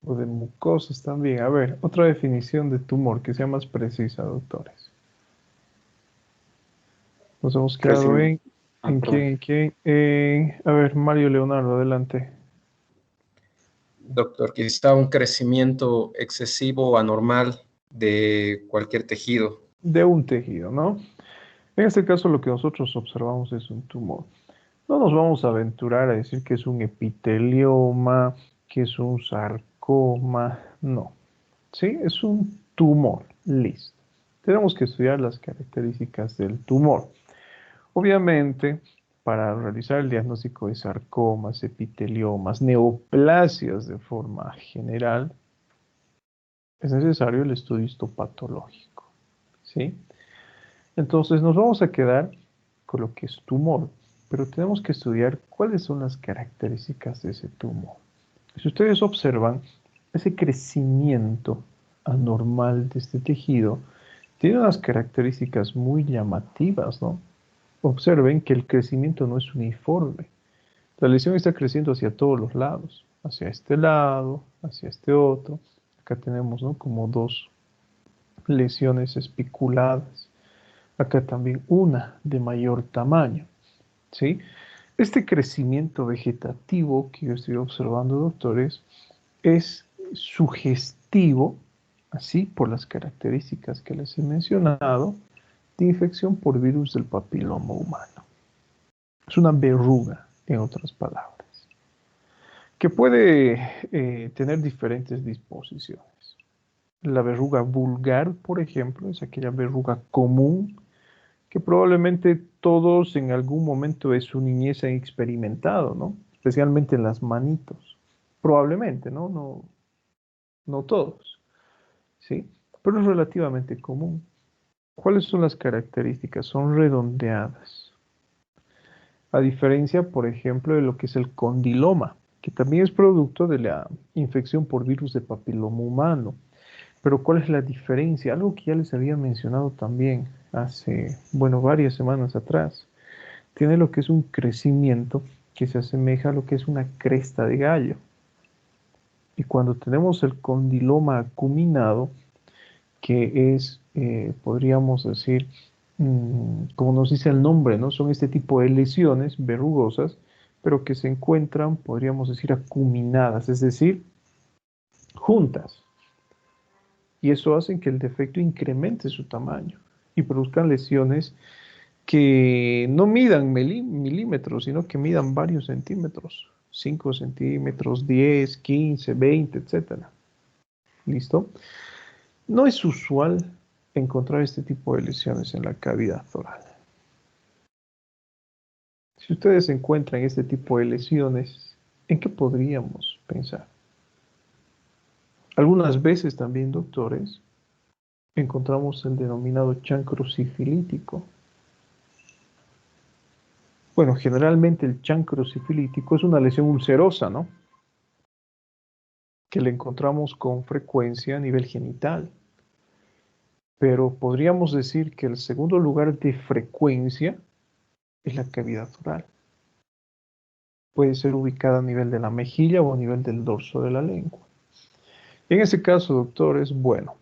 O de mucosas también. A ver, otra definición de tumor que sea más precisa, doctores. Nos hemos quedado en... ¿En quién? A ver, Mario Leonardo, adelante. Doctor, quizá un crecimiento excesivo o anormal de cualquier tejido. De un tejido, ¿no? En este caso lo que nosotros observamos es un tumor. No nos vamos a aventurar a decir que es un epitelioma, que es un sarcoma, no. ¿Sí? Es un tumor, listo. Tenemos que estudiar las características del tumor. Obviamente, para realizar el diagnóstico de sarcomas, epiteliomas, neoplasias de forma general, es necesario el estudio histopatológico, ¿sí? Entonces nos vamos a quedar con lo que es tumor, pero tenemos que estudiar cuáles son las características de ese tumor. Si ustedes observan, ese crecimiento anormal de este tejido tiene unas características muy llamativas, ¿no? Observen que el crecimiento no es uniforme. La lesión está creciendo hacia todos los lados, hacia este lado, hacia este otro. Acá tenemos, ¿no?, como dos lesiones espiculadas. Acá también una de mayor tamaño, ¿sí? Este crecimiento vegetativo que yo estoy observando, doctores, es sugestivo, así por las características que les he mencionado, de infección por virus del papiloma humano. Es una verruga, en otras palabras, que puede tener diferentes disposiciones. La verruga vulgar, por ejemplo, es aquella verruga común que probablemente todos en algún momento de su niñez han experimentado, ¿no? Especialmente en las manitos. Probablemente, ¿no? No todos, ¿sí? Pero es relativamente común. ¿Cuáles son las características? Son redondeadas. A diferencia, por ejemplo, de lo que es el condiloma, que también es producto de la infección por virus de papiloma humano. Pero ¿cuál es la diferencia? Algo que ya les había mencionado también hace, bueno, varias semanas atrás. Tiene lo que es un crecimiento que se asemeja a lo que es una cresta de gallo. Y cuando tenemos el condiloma acuminado, que es, podríamos decir, como nos dice el nombre, ¿no? Son este tipo de lesiones verrugosas, pero que se encuentran, podríamos decir, acuminadas, es decir, juntas. Y eso hace que el defecto incremente su tamaño y produzcan lesiones que no midan milímetros, sino que midan varios centímetros, 5 centímetros, 10, 15, 20, etcétera. ¿Listo? No es usual encontrar este tipo de lesiones en la cavidad oral. Si ustedes encuentran este tipo de lesiones, ¿en qué podríamos pensar? Algunas veces también, doctores, encontramos el denominado chancro sifilítico. Bueno, generalmente el chancro sifilítico es una lesión ulcerosa, ¿no? que le encontramos con frecuencia a nivel genital. Pero podríamos decir que el segundo lugar de frecuencia es la cavidad oral. Puede ser ubicada a nivel de la mejilla o a nivel del dorso de la lengua. En ese caso, doctores, bueno,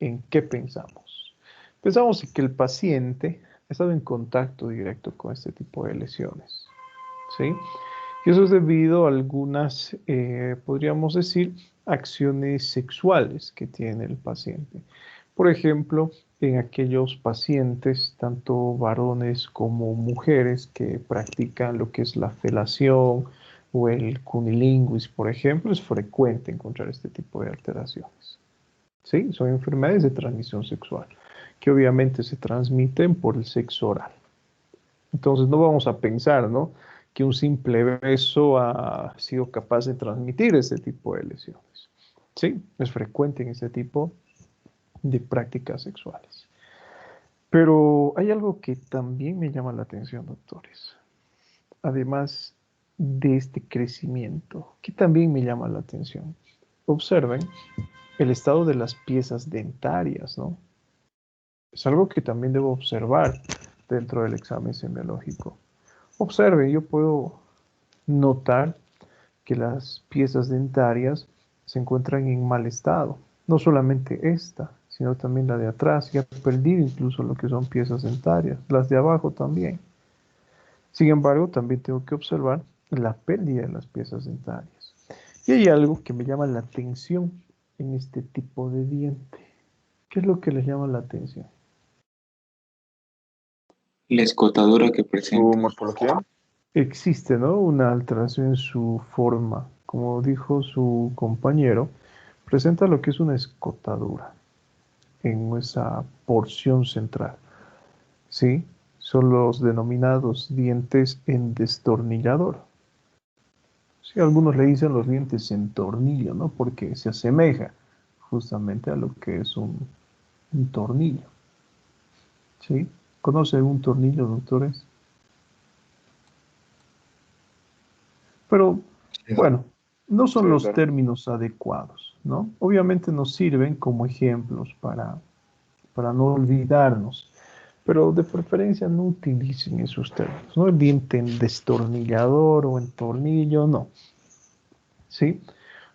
¿en qué pensamos? Pensamos en que el paciente ha estado en contacto directo con este tipo de lesiones, ¿sí? Y eso es debido a algunas, podríamos decir, acciones sexuales que tiene el paciente. Por ejemplo, en aquellos pacientes, tanto varones como mujeres, que practican lo que es la felación o el cunilingus, por ejemplo, es frecuente encontrar este tipo de alteraciones. ¿Sí? Son enfermedades de transmisión sexual, que obviamente se transmiten por el sexo oral. Entonces no vamos a pensar, ¿no?, que un simple beso ha sido capaz de transmitir este tipo de lesiones. Sí, es frecuente en este tipo de prácticas sexuales. Pero hay algo que también me llama la atención, doctores. Además de este crecimiento, que también me llama la atención. Observen el estado de las piezas dentarias, ¿no? Es algo que también debo observar dentro del examen semiológico. Observen, yo puedo notar que las piezas dentarias se encuentran en mal estado. No solamente esta, sino también la de atrás. Ya he perdido incluso lo que son piezas dentarias. Las de abajo también. Sin embargo, también tengo que observar la pérdida de las piezas dentarias. Y hay algo que me llama la atención en este tipo de diente. ¿Qué es lo que les llama la atención? La escotadura que presenta. ¿Su morfología? Existe, ¿no?, una alteración en su forma. Como dijo su compañero, presenta lo que es una escotadura en esa porción central. ¿Sí? Son los denominados dientes en destornillador. Sí, algunos le dicen los dientes en tornillo, ¿no?, porque se asemeja justamente a lo que es un tornillo. ¿Sí? ¿Conocen un tornillo, doctores? Pero, bueno, no son Sí, los claro. términos adecuados, ¿no? Obviamente nos sirven como ejemplos para no olvidarnos, pero de preferencia no utilicen esos términos, ¿no? El diente en destornillador o en tornillo, no. ¿Sí?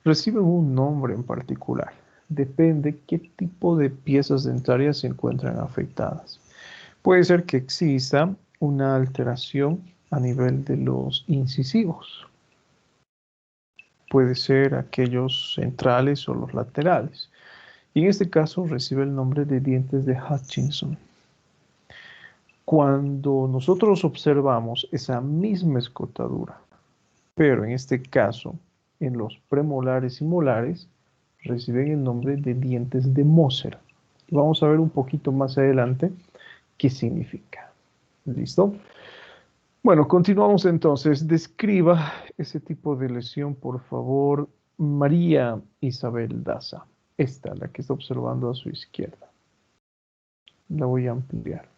Reciben un nombre en particular. Depende qué tipo de piezas dentarias se encuentran afectadas. Puede ser que exista una alteración a nivel de los incisivos. Puede ser aquellos centrales o los laterales. Y en este caso recibe el nombre de dientes de Hutchinson. Cuando nosotros observamos esa misma escotadura, pero en este caso en los premolares y molares, reciben el nombre de dientes de Moser. Vamos a ver un poquito más adelante qué significa. ¿Listo? Bueno, continuamos entonces. Describa ese tipo de lesión, por favor, María Isabel Daza. Esta, la que está observando a su izquierda. La voy a ampliar.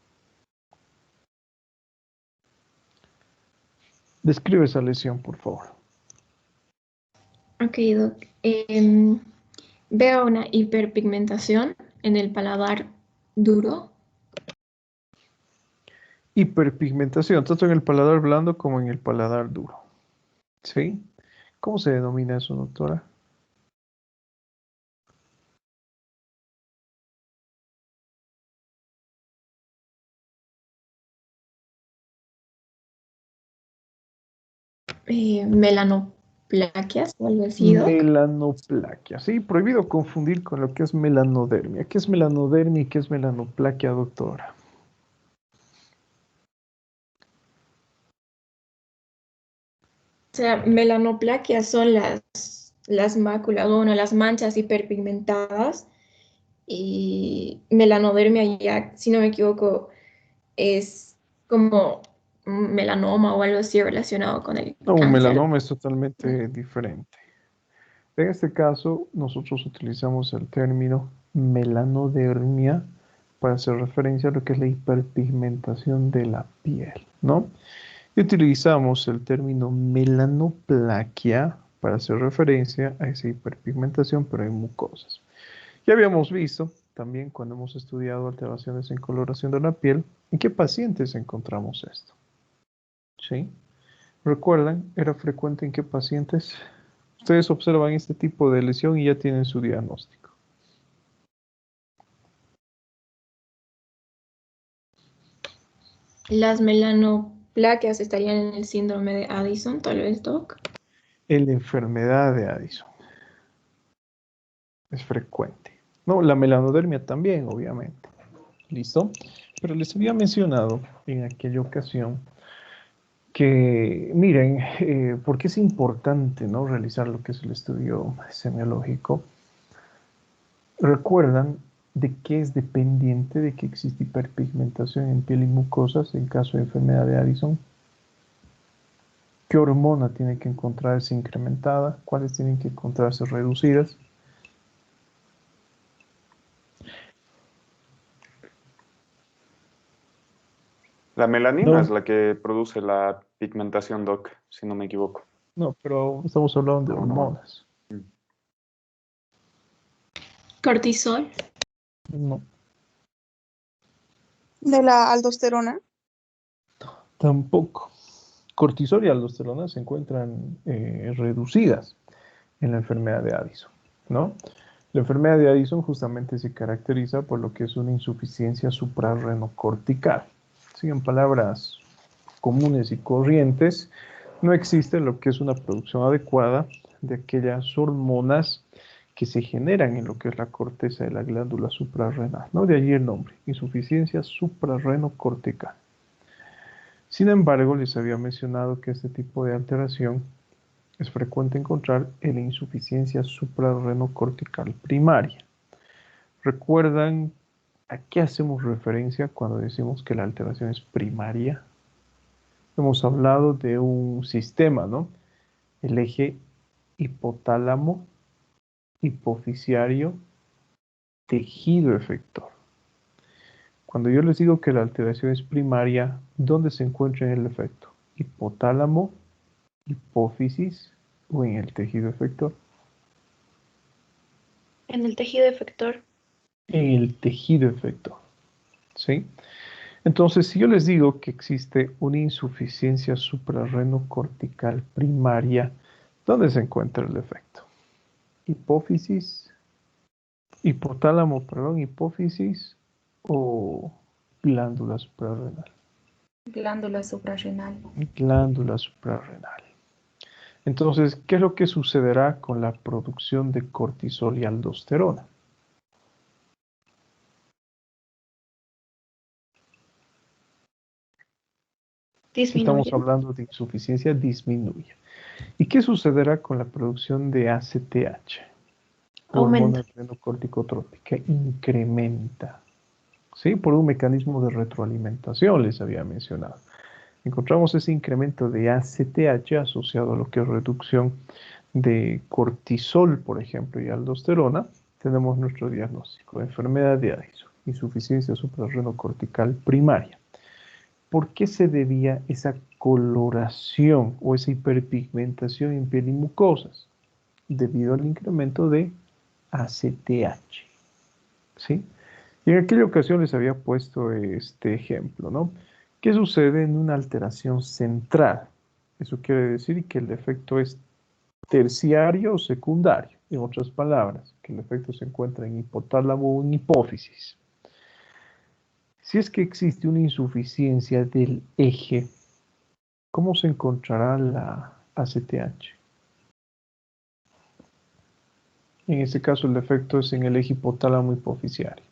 Describe esa lesión, por favor. Ok, Doc. Veo una hiperpigmentación en el paladar duro. Hiperpigmentación, tanto en el paladar blando como en el paladar duro. ¿Sí? ¿Cómo se denomina eso, doctora? Melanoplaquias o algo así, Doc. Melanoplaquia. Sí, prohibido confundir con lo que es melanodermia. ¿Qué es melanodermia y qué es melanoplaquia, doctora? O sea, melanoplaquias son las máculas, bueno, las manchas hiperpigmentadas. Y melanodermia ya, si no me equivoco, es como un melanoma o algo así relacionado con el No, un cáncer. melanoma es totalmente diferente. En este caso, nosotros utilizamos el término melanodermia para hacer referencia a lo que es la hiperpigmentación de la piel, ¿no? Y utilizamos el término melanoplaquia para hacer referencia a esa hiperpigmentación, pero en mucosas. Ya habíamos visto también cuando hemos estudiado alteraciones en coloración de la piel, ¿en qué pacientes encontramos esto? ¿Sí? ¿Recuerdan? ¿Era frecuente en qué pacientes? Ustedes observan este tipo de lesión y ya tienen su diagnóstico. Las melanoplaquias estarían en el síndrome de Addison, tal vez, Doc. En la enfermedad de Addison. Es frecuente. No, la melanodermia también, obviamente. ¿Listo? Pero les había mencionado en aquella ocasión que, miren, porque es importante, ¿no?, realizar lo que es el estudio semiológico. ¿Recuerdan de qué es dependiente de que existe hiperpigmentación en piel y mucosas en caso de enfermedad de Addison? ¿Qué hormona tiene que encontrarse incrementada? ¿Cuáles tienen que encontrarse reducidas? La melanina No. es la que produce la pigmentación, Doc, si no me equivoco. No, pero estamos hablando de hormonas. Cortisol. No, ¿De la aldosterona? tampoco. Cortisol y aldosterona se encuentran reducidas en la enfermedad de Addison, ¿no? La enfermedad de Addison justamente se caracteriza por lo que es una insuficiencia suprarrenocortical. Sí, en palabras comunes y corrientes, no existe lo que es una producción adecuada de aquellas hormonas que se generan en lo que es la corteza de la glándula suprarrenal, ¿no? De allí el nombre, insuficiencia suprarrenocortical. Sin embargo, les había mencionado que este tipo de alteración es frecuente encontrar en la insuficiencia suprarrenocortical primaria. ¿Recuerdan a qué hacemos referencia cuando decimos que la alteración es primaria? Hemos hablado de un sistema, ¿no? El eje hipotálamo, hipofisiario, tejido efector. Cuando yo les digo que la alteración es primaria, ¿dónde se encuentra el efecto? ¿Hipotálamo, hipófisis o en el tejido efector? En el tejido efector. En el tejido efector, ¿sí? Entonces, si yo les digo que existe una insuficiencia suprarrenocortical primaria, ¿dónde se encuentra el efecto? Hipófisis, hipotálamo, perdón, hipófisis o glándula suprarrenal. Glándula suprarrenal. Glándula suprarrenal. Entonces, ¿qué es lo que sucederá con la producción de cortisol y aldosterona? Disminuye. Estamos hablando de insuficiencia, disminuye. ¿Y qué sucederá con la producción de ACTH? Aumenta. Hormona adrenocorticotrópica, incrementa. ¿Sí? Por un mecanismo de retroalimentación, les había mencionado. Encontramos ese incremento de ACTH asociado a lo que es reducción de cortisol, por ejemplo, y aldosterona. Tenemos nuestro diagnóstico: enfermedad de Addison, insuficiencia suprarrenocortical primaria. ¿Por qué se debía esa coloración o esa hiperpigmentación en piel y mucosas? Debido al incremento de ACTH. ¿Sí? Y en aquella ocasión les había puesto este ejemplo, ¿no? ¿Qué sucede en una alteración central? Eso quiere decir que el efecto es terciario o secundario. En otras palabras, que el efecto se encuentra en hipotálamo o en hipófisis. Si es que existe una insuficiencia del eje, ¿cómo se encontrará la ACTH? En este caso el efecto es en el eje hipotálamo hipofisiario.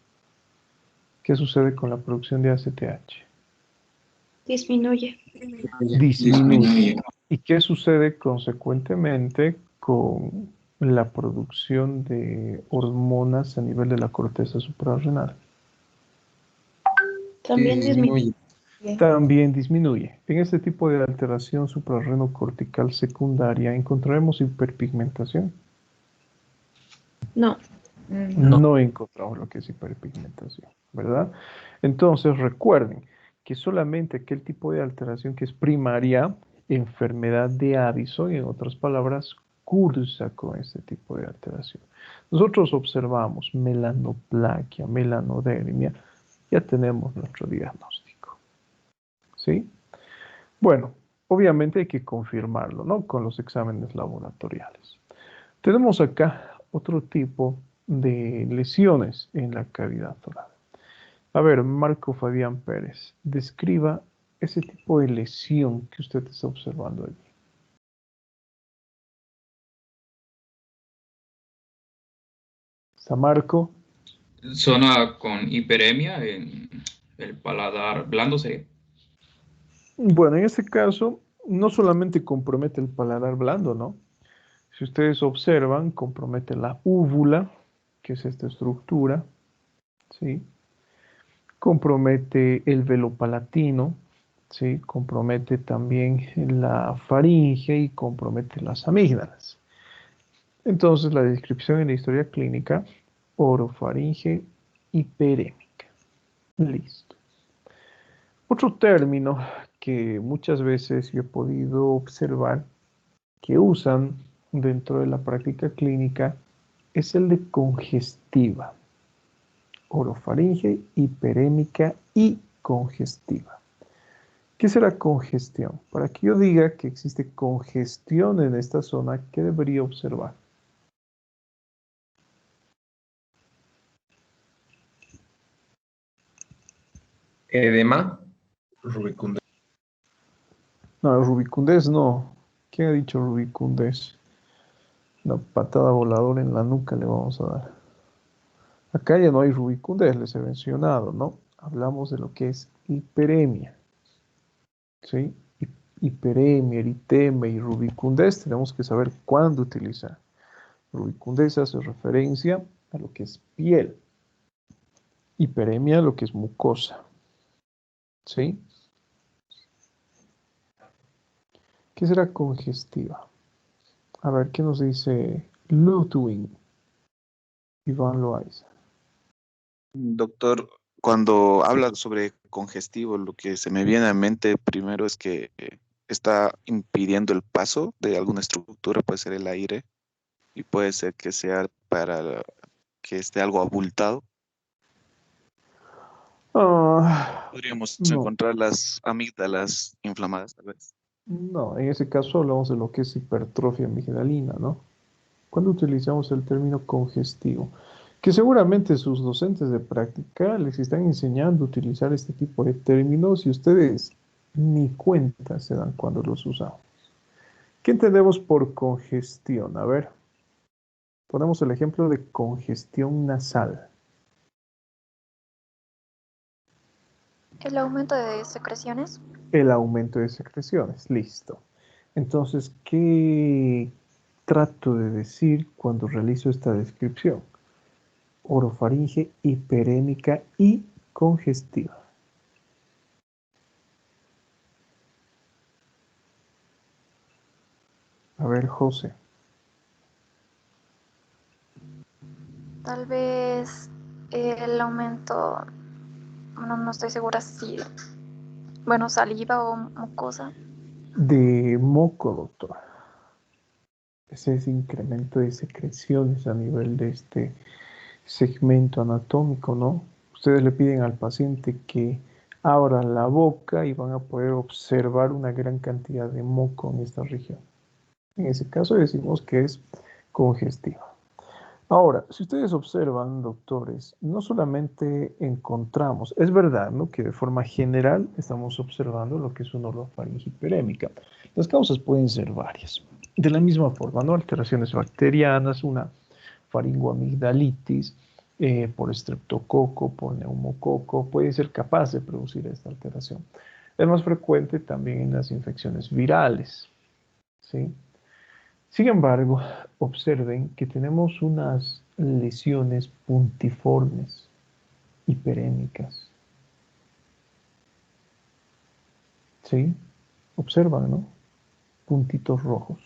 ¿Qué sucede con la producción de ACTH? Disminuye. Disminuye. ¿Y qué sucede consecuentemente con la producción de hormonas a nivel de la corteza suprarrenal? También disminuye. También disminuye. En este tipo de alteración suprarrenocortical secundaria encontraremos hiperpigmentación. No. No encontramos lo que es hiperpigmentación, ¿verdad? Entonces recuerden que solamente aquel tipo de alteración que es primaria, enfermedad de Addison, en otras palabras, cursa con este tipo de alteración. Nosotros observamos melanoplaquia, melanodermia, ya tenemos nuestro diagnóstico. ¿Sí? Bueno, obviamente hay que confirmarlo, ¿no? Con los exámenes laboratoriales. Tenemos acá otro tipo de lesiones en la cavidad oral. A ver, Marco Fabián Pérez, describa ese tipo de lesión que usted está observando allí. ¿Está Marco? Zona con hiperemia en el paladar blando sería. Bueno, en este caso, no solamente compromete el paladar blando, ¿no? Si ustedes observan, compromete la úvula, que es esta estructura, ¿sí? Compromete el velo palatino, ¿sí? Compromete también la faringe y compromete las amígdalas. Entonces, la descripción en la historia clínica, orofaringe hiperémica. Listo. Otro término que muchas veces yo he podido observar que usan dentro de la práctica clínica es el de congestiva. Orofaringe hiperémica y congestiva. ¿Qué será congestión? Para que yo diga que existe congestión en esta zona, ¿qué debería observar? Edema. Rubicundez. No, rubicundez no. ¿Quién ha dicho rubicundez? Una patada voladora en la nuca le vamos a dar. Acá ya no hay rubicundez, les he mencionado, ¿no? Hablamos de lo que es hiperemia. ¿Sí? Hiperemia, eritema y rubicundez tenemos que saber cuándo utilizar. Rubicundez hace referencia a lo que es piel. Hiperemia a lo que es mucosa. ¿Sí? ¿Qué será congestiva? A ver, ¿qué nos dice Ludwig? Iván Loaiza. Doctor, cuando habla sobre congestivo, lo que se me viene a mente primero es que está impidiendo el paso de alguna estructura, puede ser el aire, y puede ser que sea para que esté algo abultado. Podríamos No, encontrar las amígdalas inflamadas, tal vez. no, en ese caso hablamos de lo que es hipertrofia amigdalina, ¿no? Cuando utilizamos el término congestivo, que seguramente sus docentes de práctica les están enseñando a utilizar este tipo de términos y ustedes ni cuenta se dan cuando los usamos. ¿Qué entendemos por congestión? A ver, ponemos el ejemplo de congestión nasal. El aumento de secreciones. El aumento de secreciones, listo. Entonces, ¿qué trato de decir cuando realizo esta descripción? Orofaringe hiperémica y congestiva. A ver, José. Tal vez el aumento, no estoy segura si, bueno, saliva o mucosa. De moco, doctor. Ese es incremento de secreciones a nivel de este segmento anatómico, ¿no? Ustedes le piden al paciente que abra la boca y van a poder observar una gran cantidad de moco en esta región. En ese caso decimos que es congestiva. Ahora, si ustedes observan, doctores, no solamente encontramos, es verdad, ¿no?, que de forma general estamos observando lo que es una orofaringe hiperémica. Las causas pueden ser varias. De la misma forma, ¿no?, alteraciones bacterianas, una faringoamigdalitis, por estreptococo, por neumococo, puede ser capaz de producir esta alteración. Es más frecuente también en las infecciones virales, ¿sí? Sin embargo, observen que tenemos unas lesiones puntiformes, hiperémicas. ¿Sí? Observan, ¿no? Puntitos rojos.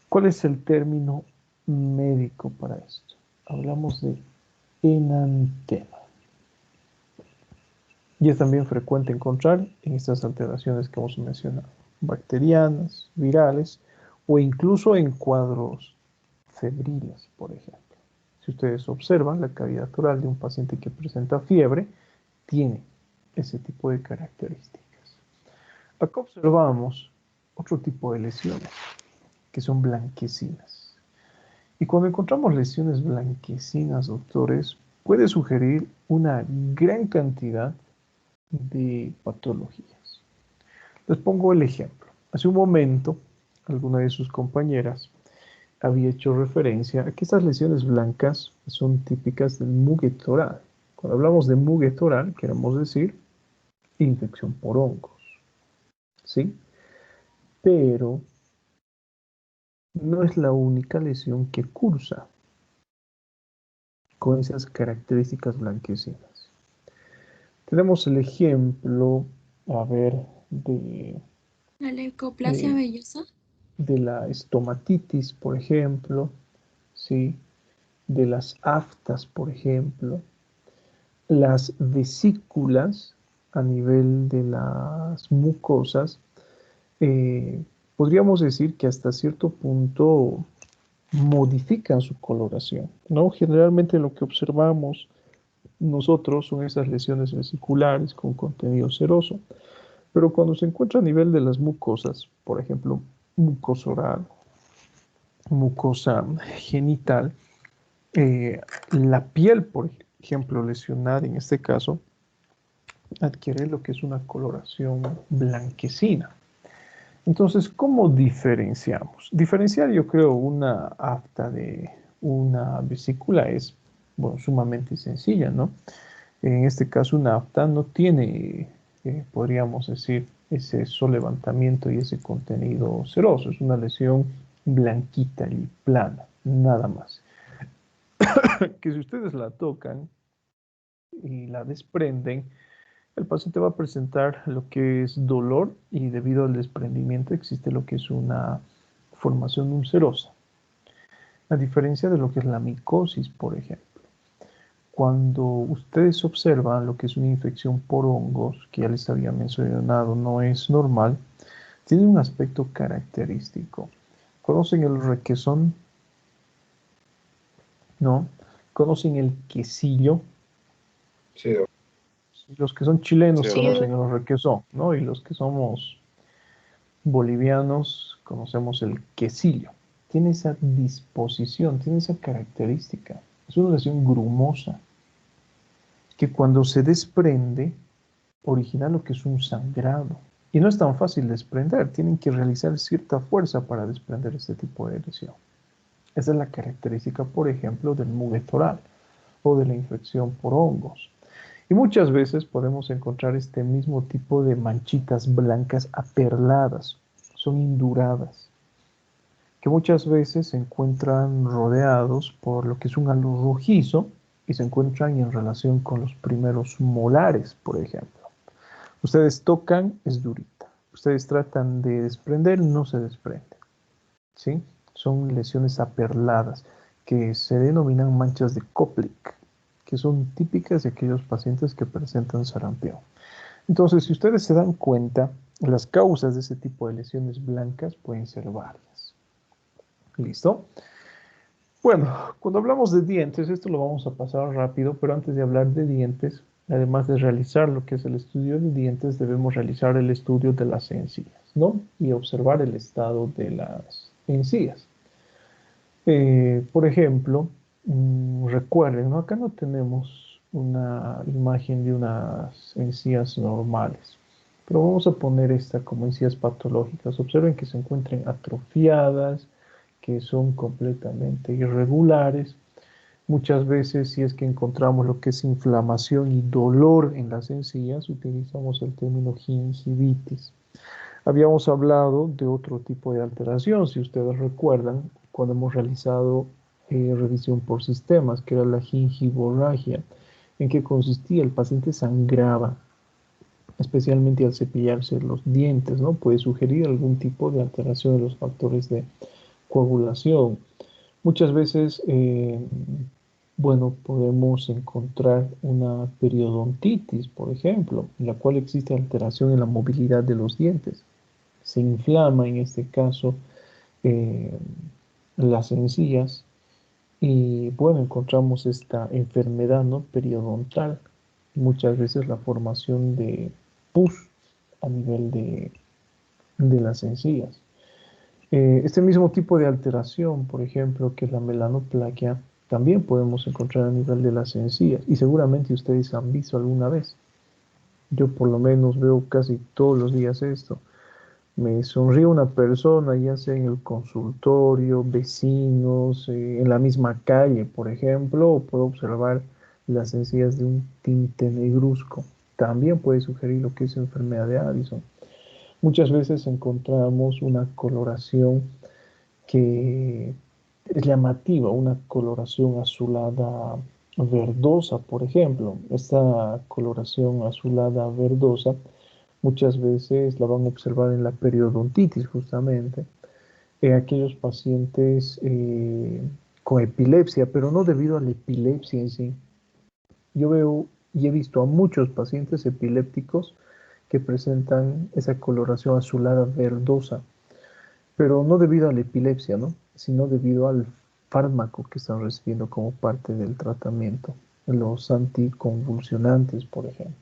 ¿Cuál es el término médico para esto? Hablamos de enantema. Y es también frecuente encontrar en estas alteraciones que hemos mencionado, bacterianas, virales o incluso en cuadros febriles, por ejemplo. Si ustedes observan la cavidad oral de un paciente que presenta fiebre, tiene ese tipo de características. Acá observamos otro tipo de lesiones, que son blanquecinas. Y cuando encontramos lesiones blanquecinas, doctores, puede sugerir una gran cantidad de patologías. Les pongo el ejemplo. Hace un momento, alguna de sus compañeras había hecho referencia a que estas lesiones blancas son típicas del muguet oral. Cuando hablamos de muguet oral, queremos decir infección por hongos. ¿Sí? Pero no es la única lesión que cursa con esas características blanquecinas. Tenemos el ejemplo, a ver, ¿La leucoplasia vellosa? de la estomatitis, por ejemplo, ¿sí? De las aftas, por ejemplo, las vesículas a nivel de las mucosas, podríamos decir que hasta cierto punto modifican su coloración, ¿no? Generalmente lo que observamos nosotros son esas lesiones vesiculares con contenido seroso, pero cuando se encuentra a nivel de las mucosas, por ejemplo, mucosa oral, mucosa genital, la piel, por ejemplo, lesionada en este caso, adquiere lo que es una coloración blanquecina. Entonces, ¿cómo diferenciamos? Diferenciar, yo creo, una afta de una vesícula es, bueno, sumamente sencilla, ¿no? En este caso, una afta no tiene, podríamos decir, ese solevantamiento y ese contenido seroso. Es una lesión blanquita y plana, nada más. Que si ustedes la tocan y la desprenden, el paciente va a presentar lo que es dolor y debido al desprendimiento existe lo que es una formación ulcerosa. A diferencia de lo que es la micosis, por ejemplo. Cuando ustedes observan lo que es una infección por hongos, que ya les había mencionado, no es normal, tiene un aspecto característico. ¿Conocen el requesón? ¿No? ¿Conocen el quesillo? Sí. Los que son chilenos Sí. conocen el requesón, ¿no? Y los que somos bolivianos conocemos el quesillo. Tiene esa disposición, tiene esa característica. Es una lesión grumosa que cuando se desprende origina lo que es un sangrado. Y no es tan fácil desprender, tienen que realizar cierta fuerza para desprender este tipo de lesión. Esa es la característica, por ejemplo, del muguet oral o de la infección por hongos. Y muchas veces podemos encontrar este mismo tipo de manchitas blancas aperladas, son induradas, que muchas veces se encuentran rodeados por lo que es un halo rojizo y se encuentran en relación con los primeros molares, por ejemplo. Ustedes tocan, es durita. Ustedes tratan de desprender, no se desprende. ¿Sí? Son lesiones aperladas que se denominan manchas de Koplik, que son típicas de aquellos pacientes que presentan sarampión. Entonces, si ustedes se dan cuenta, las causas de ese tipo de lesiones blancas pueden ser varias. ¿Listo? Bueno, cuando hablamos de dientes, esto lo vamos a pasar rápido, pero antes de hablar de dientes, además de realizar lo que es el estudio de dientes, debemos realizar el estudio de las encías, ¿no? Y observar el estado de las encías. Por ejemplo, recuerden, ¿no? Acá no tenemos una imagen de unas encías normales, pero vamos a poner esta como encías patológicas. Observen que se encuentran atrofiadas, que son completamente irregulares. Muchas veces, si es que encontramos lo que es inflamación y dolor en las encías, utilizamos el término gingivitis. Habíamos hablado de otro tipo de alteración, si ustedes recuerdan, cuando hemos realizado revisión por sistemas, que era la gingivorragia, en que consistía, el paciente sangraba, especialmente al cepillarse los dientes, ¿no? Puede sugerir algún tipo de alteración de los factores de coagulación. Muchas veces, bueno, podemos encontrar una periodontitis, por ejemplo, en la cual existe alteración en la movilidad de los dientes. Se inflama en este caso eh, las encías y bueno, encontramos esta enfermedad, ¿no? Periodontal, muchas veces la formación de pus a nivel de las encías. Este mismo tipo de alteración, por ejemplo, que es la melanoplaquia, también podemos encontrar a nivel de las encías y seguramente ustedes han visto alguna vez. Yo por lo menos veo casi todos los días esto. Me sonríe una persona, ya sea en el consultorio, vecinos, en la misma calle, por ejemplo, o puedo observar las encías de un tinte negruzco. También puede sugerir lo que es enfermedad de Addison. Muchas veces encontramos una coloración que es llamativa, una coloración azulada verdosa, por ejemplo. Esta coloración azulada verdosa muchas veces la van a observar en la periodontitis, justamente, en aquellos pacientes con epilepsia, pero no debido a la epilepsia en sí. Yo veo y he visto a muchos pacientes epilépticos que presentan esa coloración azulada verdosa, pero no debido a la epilepsia, ¿no? Sino debido al fármaco que están recibiendo como parte del tratamiento, los anticonvulsionantes, por ejemplo.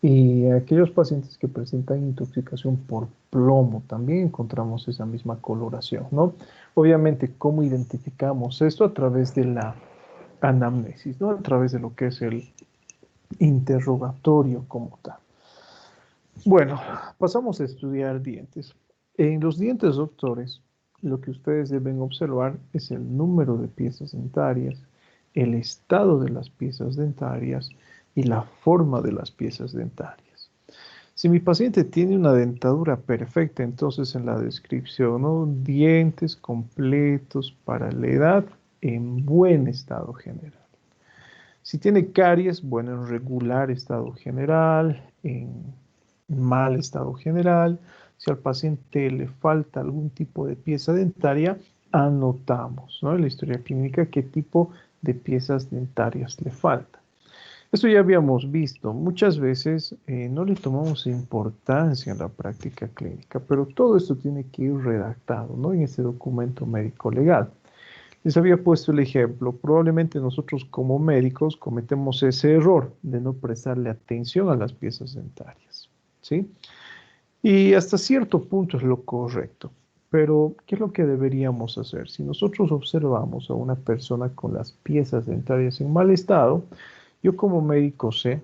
Y aquellos pacientes que presentan intoxicación por plomo, también encontramos esa misma coloración, ¿no? Obviamente, ¿cómo identificamos esto? A través de la anamnesis, ¿no? A través de lo que es el interrogatorio como tal. Bueno, pasamos a estudiar dientes. En los dientes, doctores, lo que ustedes deben observar es el número de piezas dentarias, el estado de las piezas dentarias y la forma de las piezas dentarias. Si mi paciente tiene una dentadura perfecta, entonces en la descripción, ¿no? Dientes completos para la edad en buen estado general. Si tiene caries, bueno, en regular estado general, en mal estado general. Si al paciente le falta algún tipo de pieza dentaria, anotamos, ¿no? En la historia clínica qué tipo de piezas dentarias le falta. Esto ya habíamos visto, muchas veces no le tomamos importancia en la práctica clínica, pero todo esto tiene que ir redactado, ¿no? En este documento médico legal. Les había puesto el ejemplo, probablemente nosotros como médicos cometemos ese error de no prestarle atención a las piezas dentarias, ¿sí? Y hasta cierto punto es lo correcto, pero ¿qué es lo que deberíamos hacer? Si nosotros observamos a una persona con las piezas dentarias en mal estado, yo como médico sé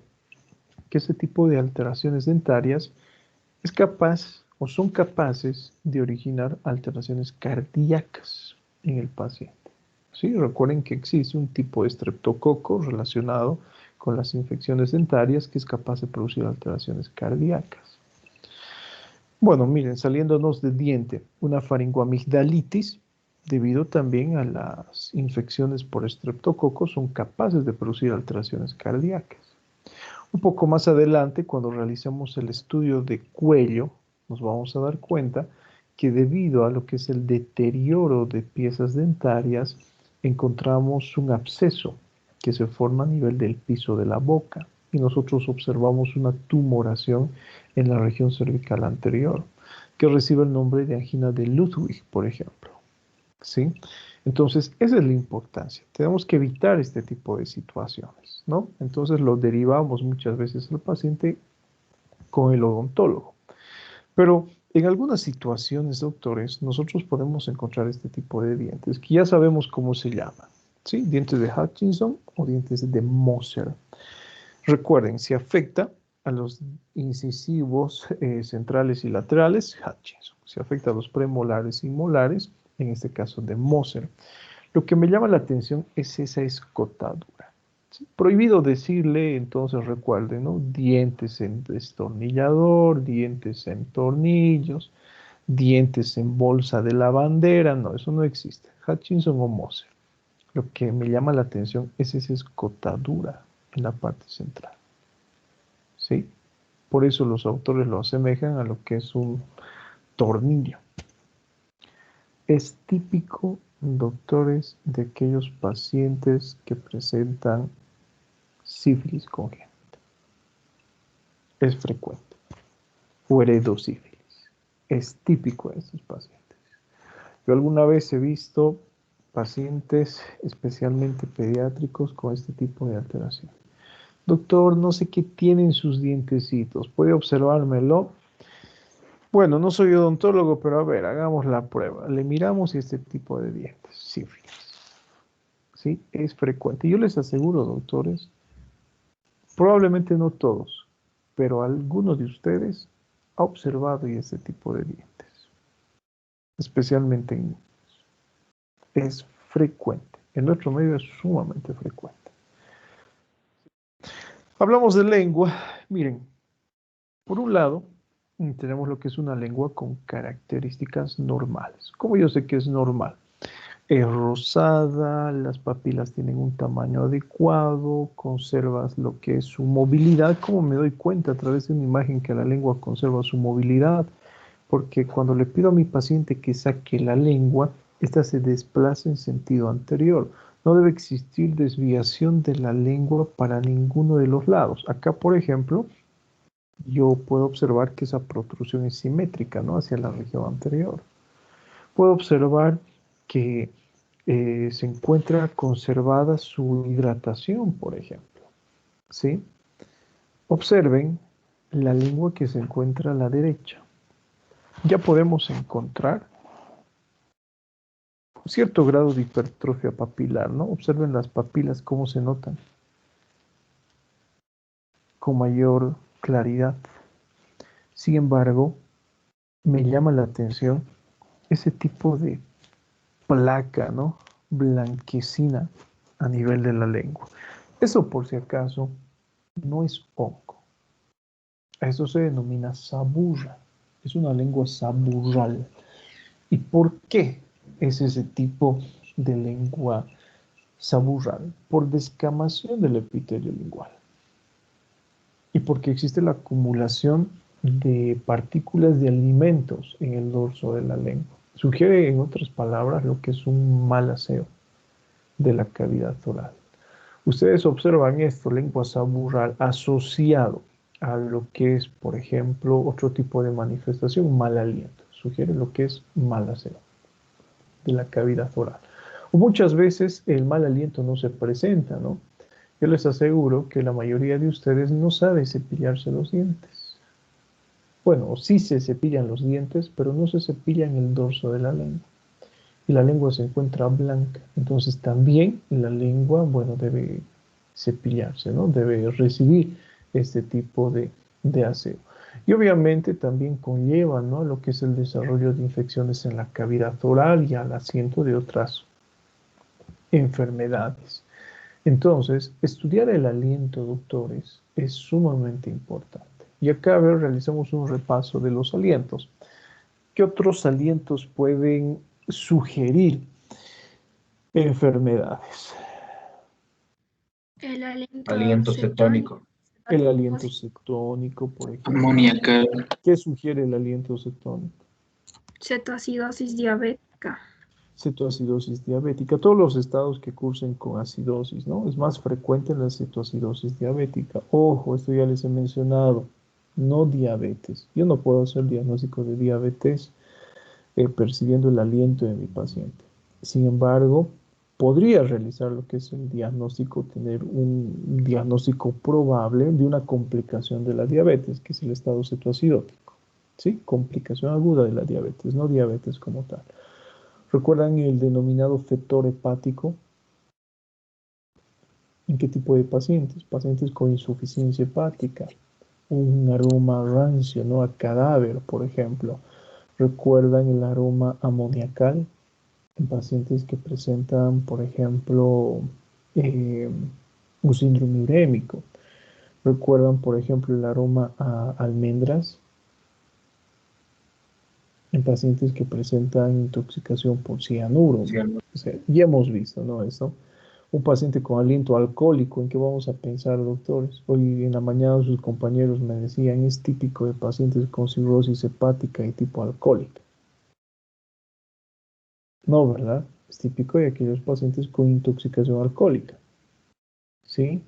que ese tipo de alteraciones dentarias es capaz o son capaces de originar alteraciones cardíacas en el paciente. ¿Sí? Recuerden que existe un tipo de estreptococo relacionado con las infecciones dentarias que es capaz de producir alteraciones cardíacas. Bueno, miren, saliéndonos de diente, una faringoamigdalitis, debido también a las infecciones por estreptococo, son capaces de producir alteraciones cardíacas. Un poco más adelante, cuando realizamos el estudio de cuello, nos vamos a dar cuenta que debido a lo que es el deterioro de piezas dentarias, encontramos un absceso que se forma a nivel del piso de la boca y nosotros observamos una tumoración en la región cervical anterior que recibe el nombre de angina de Ludwig, por ejemplo. ¿Sí? Entonces, esa es la importancia. Tenemos que evitar este tipo de situaciones, ¿no? Entonces, lo derivamos muchas veces al paciente con el odontólogo. Pero en algunas situaciones, doctores, nosotros podemos encontrar este tipo de dientes que ya sabemos cómo se llaman, ¿sí? Dientes de Hutchinson o dientes de Moser. Recuerden, si afecta a los incisivos centrales y laterales, Hutchinson. Si afecta a los premolares y molares, en este caso de Moser. Lo que me llama la atención es esa escotadura. ¿Sí? Prohibido decirle, entonces recuerden, ¿no? Dientes en destornillador, dientes en tornillos, dientes en bolsa de lavandera, no, eso no existe. Hutchinson o Moser. Lo que me llama la atención es esa escotadura en la parte central. ¿Sí? Por eso los autores lo asemejan a lo que es un tornillo. Es típico, doctores, de aquellos pacientes que presentan sífilis congénita. Es frecuente. O heredosífilis. Es típico de estos pacientes. Yo alguna vez he visto pacientes, especialmente pediátricos, con este tipo de alteración. Doctor, no sé qué tienen sus dientecitos. ¿Puede observármelo? Bueno, no soy odontólogo, pero a ver, hagamos la prueba. Le miramos este tipo de dientes. Sífilis. ¿Sí? Es frecuente. Yo les aseguro, doctores, probablemente no todos, pero alguno de ustedes ha observado este tipo de dientes, especialmente en niños. Es frecuente. En nuestro medio es sumamente frecuente. Hablamos de lengua. Miren, por un lado, tenemos lo que es una lengua con características normales. ¿Cómo yo sé que es normal? Es rosada, las papilas tienen un tamaño adecuado, conservas lo que es su movilidad. ¿Cómo me doy cuenta a través de una imagen que la lengua conserva su movilidad? Porque cuando le pido a mi paciente que saque la lengua, esta se desplaza en sentido anterior. No debe existir desviación de la lengua para ninguno de los lados. Acá, por ejemplo, yo puedo observar que esa protrusión es simétrica, ¿no? Hacia la región anterior. Puedo observar que se encuentra conservada su hidratación, por ejemplo. ¿Sí? Observen la lengua que se encuentra a la derecha. Ya podemos encontrar un cierto grado de hipertrofia papilar, ¿no? Observen las papilas cómo se notan con mayor claridad. Sin embargo, me llama la atención ese tipo de placa, ¿no? Blanquecina a nivel de la lengua. Eso, por si acaso, no es hongo. Eso se denomina saburra. Es una lengua saburral. ¿Y por qué es ese tipo de lengua saburral? Por descamación del epitelio lingual. Y porque existe la acumulación de partículas de alimentos en el dorso de la lengua. Sugiere, en otras palabras, lo que es un mal aseo de la cavidad oral. Ustedes observan esto, lengua saburral, asociado a lo que es, por ejemplo, otro tipo de manifestación, mal aliento. Sugiere lo que es mal aseo de la cavidad oral. O muchas veces el mal aliento no se presenta, ¿no? Yo les aseguro que la mayoría de ustedes no sabe cepillarse los dientes. Bueno, sí se cepillan los dientes, pero no se cepillan el dorso de la lengua. Y la lengua se encuentra blanca. Entonces también la lengua, bueno, debe cepillarse, ¿no? Debe recibir este tipo de aseo. Y obviamente también conlleva, ¿no?, lo que es el desarrollo de infecciones en la cavidad oral y al asiento de otras enfermedades. Entonces, estudiar el aliento, doctores, es sumamente importante. Y acá, a ver, realizamos un repaso de los alientos. ¿Qué otros alientos pueden sugerir enfermedades? El Aliento cetónico. El aliento cetónico, por ejemplo. Amoníaca. ¿Qué sugiere el aliento cetónico? Cetoacidosis diabética. Cetoacidosis diabética. Todos los estados que cursen con acidosis, ¿no? Es más frecuente la cetoacidosis diabética. Ojo, esto ya les he mencionado. No diabetes. Yo no puedo hacer diagnóstico de diabetes percibiendo el aliento de mi paciente. Sin embargo, podría realizar lo que es el diagnóstico, tener un diagnóstico probable de una complicación de la diabetes, que es el estado cetoacidótico. ¿Sí? Complicación aguda de la diabetes, no diabetes como tal. ¿Recuerdan el denominado fetor hepático? ¿En qué tipo de pacientes? Pacientes con insuficiencia hepática, un aroma rancio, ¿no?, a cadáver, por ejemplo. ¿Recuerdan el aroma amoniacal en pacientes que presentan, por ejemplo, un síndrome urémico? ¿Recuerdan, por ejemplo, el aroma a almendras en pacientes que presentan intoxicación por cianuro? O sea, ya hemos visto, ¿no?, eso. Un paciente con aliento alcohólico, ¿en qué vamos a pensar, doctores? Hoy en la mañana sus compañeros me decían, es típico de pacientes con cirrosis hepática y tipo alcohólica. No, ¿verdad? Es típico de aquellos pacientes con intoxicación alcohólica. ¿Sí?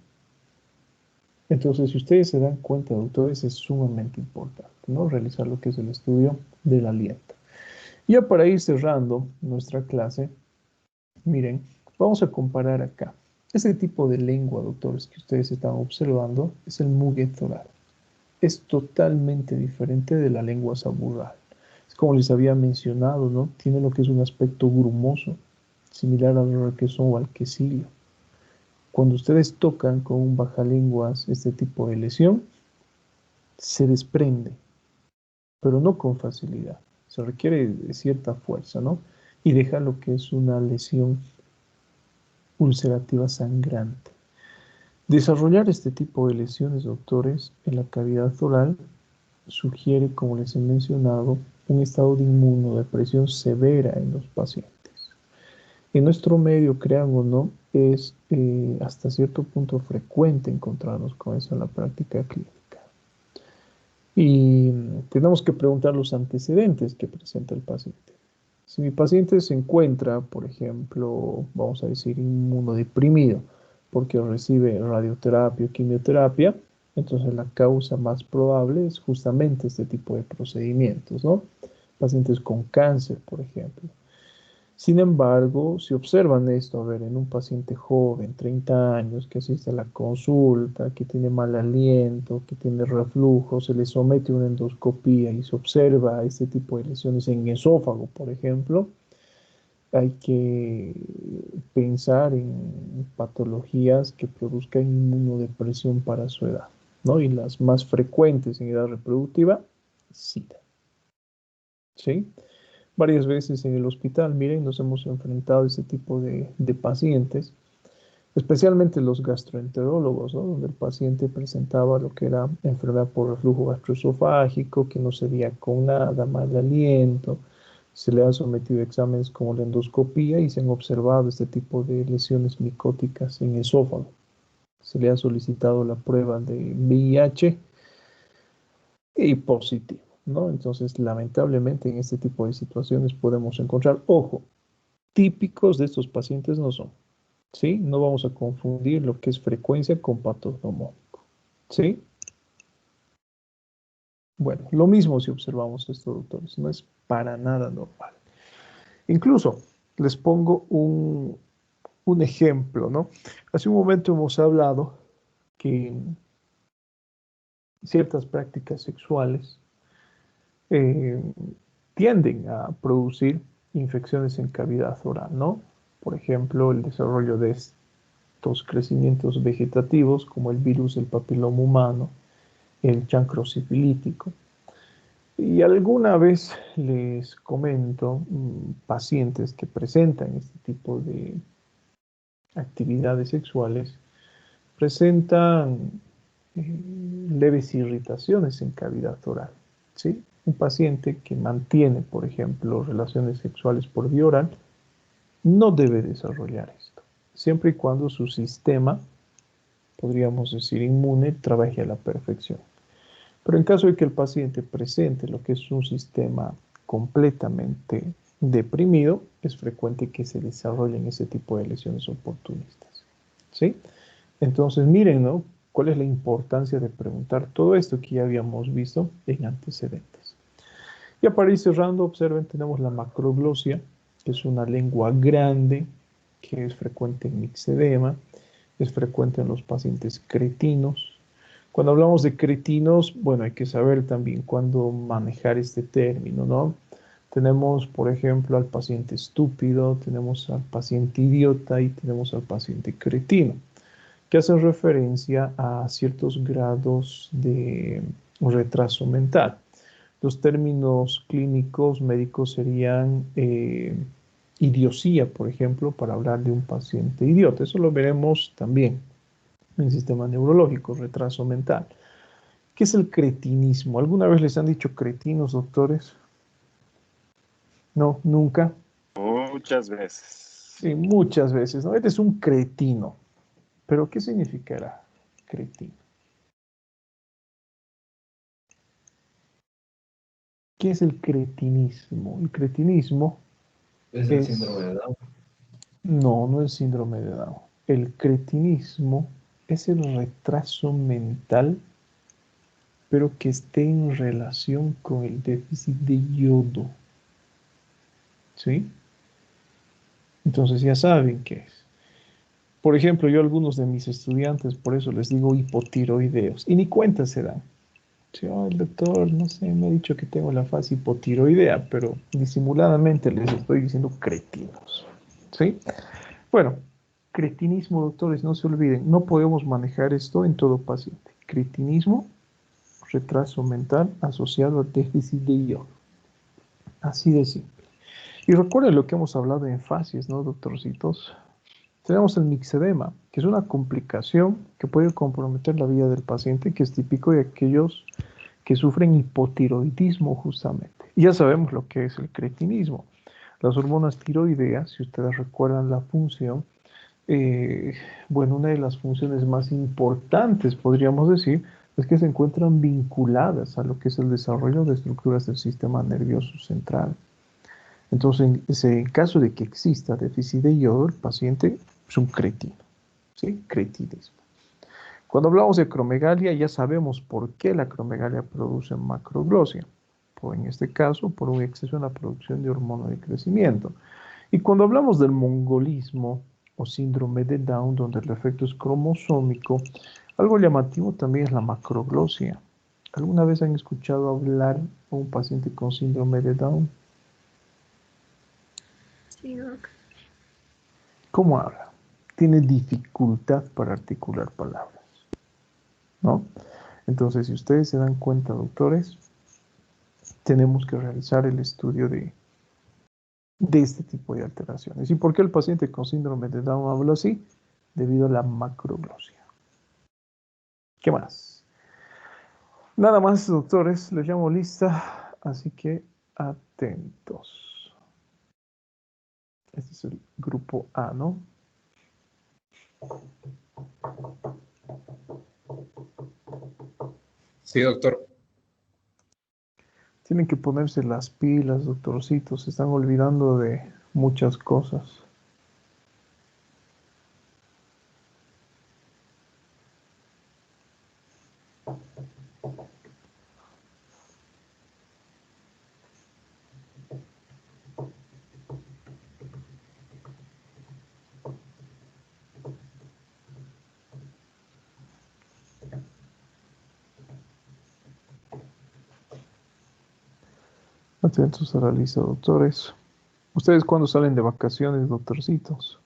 Entonces, si ustedes se dan cuenta, doctores, es sumamente importante, ¿no?, realizar lo que es el estudio del aliento. Ya para ir cerrando nuestra clase, miren, vamos a comparar acá. Ese tipo de lengua, doctores, que ustedes están observando, es el muguet oral. Es totalmente diferente de la lengua saburral. Es como les había mencionado, ¿no? Tiene lo que es un aspecto grumoso, similar al requesón o al quesillo. Cuando ustedes tocan con un bajalenguas este tipo de lesión, se desprende, pero no con facilidad. Se requiere de cierta fuerza, ¿no? Y deja lo que es una lesión ulcerativa sangrante. Desarrollar este tipo de lesiones, doctores, en la cavidad oral sugiere, como les he mencionado, un estado de inmunodepresión severa en los pacientes. En nuestro medio, crean o no, es hasta cierto punto frecuente encontrarnos con eso en la práctica clínica. Y tenemos que preguntar los antecedentes que presenta el paciente. Si mi paciente se encuentra, por ejemplo, vamos a decir, inmunodeprimido, porque recibe radioterapia o quimioterapia, entonces la causa más probable es justamente este tipo de procedimientos, ¿no? Pacientes con cáncer, por ejemplo. Sin embargo, si observan esto, a ver, en un paciente joven, 30 años, que asiste a la consulta, que tiene mal aliento, que tiene reflujo, se le somete a una endoscopía y se observa este tipo de lesiones en esófago, por ejemplo, hay que pensar en patologías que produzcan inmunodepresión para su edad, ¿no? Y las más frecuentes en edad reproductiva, SIDA. ¿Sí? Varias veces en el hospital, miren, nos hemos enfrentado a este tipo de pacientes, especialmente los gastroenterólogos, ¿no? Donde el paciente presentaba lo que era enfermedad por reflujo gastroesofágico, que no cedía con nada, mal aliento. Se le han sometido exámenes como la endoscopía y se han observado este tipo de lesiones micóticas en esófago. Se le ha solicitado la prueba de VIH y positivo, ¿no? Entonces, lamentablemente, en este tipo de situaciones podemos encontrar, ojo, típicos de estos pacientes no son, ¿sí? No vamos a confundir lo que es frecuencia con patognomónico, ¿sí? Bueno, lo mismo si observamos esto, doctores, no es para nada normal. Incluso, les pongo un ejemplo, ¿no? Hace un momento hemos hablado que ciertas prácticas sexuales tienden a producir infecciones en cavidad oral, ¿no? Por ejemplo, el desarrollo de estos crecimientos vegetativos, como el virus del papiloma humano, el chancro sifilítico. Y alguna vez les comento pacientes que presentan este tipo de actividades sexuales, presentan leves irritaciones en cavidad oral, ¿sí? Un paciente que mantiene, por ejemplo, relaciones sexuales por vía oral, no debe desarrollar esto, siempre y cuando su sistema, podríamos decir inmune, trabaje a la perfección. Pero en caso de que el paciente presente lo que es un sistema completamente deprimido, es frecuente que se desarrollen ese tipo de lesiones oportunistas, ¿sí? Entonces, miren, ¿no? ¿Cuál es la importancia de preguntar todo esto que ya habíamos visto en antecedentes? Ya para ir cerrando, observen, tenemos la macroglosia, que es una lengua grande, que es frecuente en mixedema, es frecuente en los pacientes cretinos. Cuando hablamos de cretinos, bueno, hay que saber también cuándo manejar este término, ¿no? Tenemos, por ejemplo, al paciente estúpido, tenemos al paciente idiota y tenemos al paciente cretino, que hacen referencia a ciertos grados de retraso mental. Los términos clínicos médicos serían idiosía, por ejemplo, para hablar de un paciente idiota. Eso lo veremos también en el sistema neurológico, retraso mental. ¿Qué es el cretinismo? ¿Alguna vez les han dicho cretinos, doctores? No, nunca. Muchas veces. Sí, muchas veces, ¿no? Eres un cretino. ¿Pero qué significará cretino? ¿Qué es el cretinismo? El cretinismo ¿Es el síndrome de Down? No, no es síndrome de Down. El cretinismo es el retraso mental, pero que esté en relación con el déficit de yodo. ¿sí? Entonces ya saben qué es. Por ejemplo, yo a algunos de mis estudiantes, por eso les digo hipotiroideos, y ni cuenta se dan. Sí, "Oh, el doctor, no sé, me ha dicho que tengo la fase hipotiroidea", pero disimuladamente les estoy diciendo cretinos, ¿sí? Bueno, cretinismo, doctores, no se olviden, no podemos manejar esto en todo paciente. Cretinismo, retraso mental asociado al déficit de yodo. Así de simple. Y recuerden lo que hemos hablado en fases, ¿no, doctorcitos? Tenemos el mixedema, que es una complicación que puede comprometer la vida del paciente, que es típico de aquellos que sufren hipotiroidismo justamente. Y ya sabemos lo que es el cretinismo. Las hormonas tiroideas, si ustedes recuerdan la función, bueno, una de las funciones más importantes, podríamos decir, es que se encuentran vinculadas a lo que es el desarrollo de estructuras del sistema nervioso central. Entonces, en caso de que exista déficit de yodo, el paciente es un cretino, ¿sí? Cretinismo. Cuando hablamos de acromegalia, ya sabemos por qué la acromegalia produce macroglosia. En este caso, por un exceso en la producción de hormona de crecimiento. Y cuando hablamos del mongolismo o síndrome de Down, donde el efecto es cromosómico, algo llamativo también es la macroglosia. ¿Alguna vez han escuchado hablar a un paciente con síndrome de Down? Sí, doc. ¿Cómo habla? Tiene dificultad para articular palabras, ¿no? Entonces, si ustedes se dan cuenta, doctores, tenemos que realizar el estudio de este tipo de alteraciones. ¿Y por qué el paciente con síndrome de Down habla así? Debido a la macroglosia. ¿Qué más? Nada más, doctores, les llamo lista, así que atentos. Este es el grupo A, ¿no? Sí, doctor. Tienen que ponerse las pilas, doctorcitos, se están olvidando de muchas cosas. Atentos a la lista, doctores. ¿Ustedes cuándo salen de vacaciones, doctorcitos?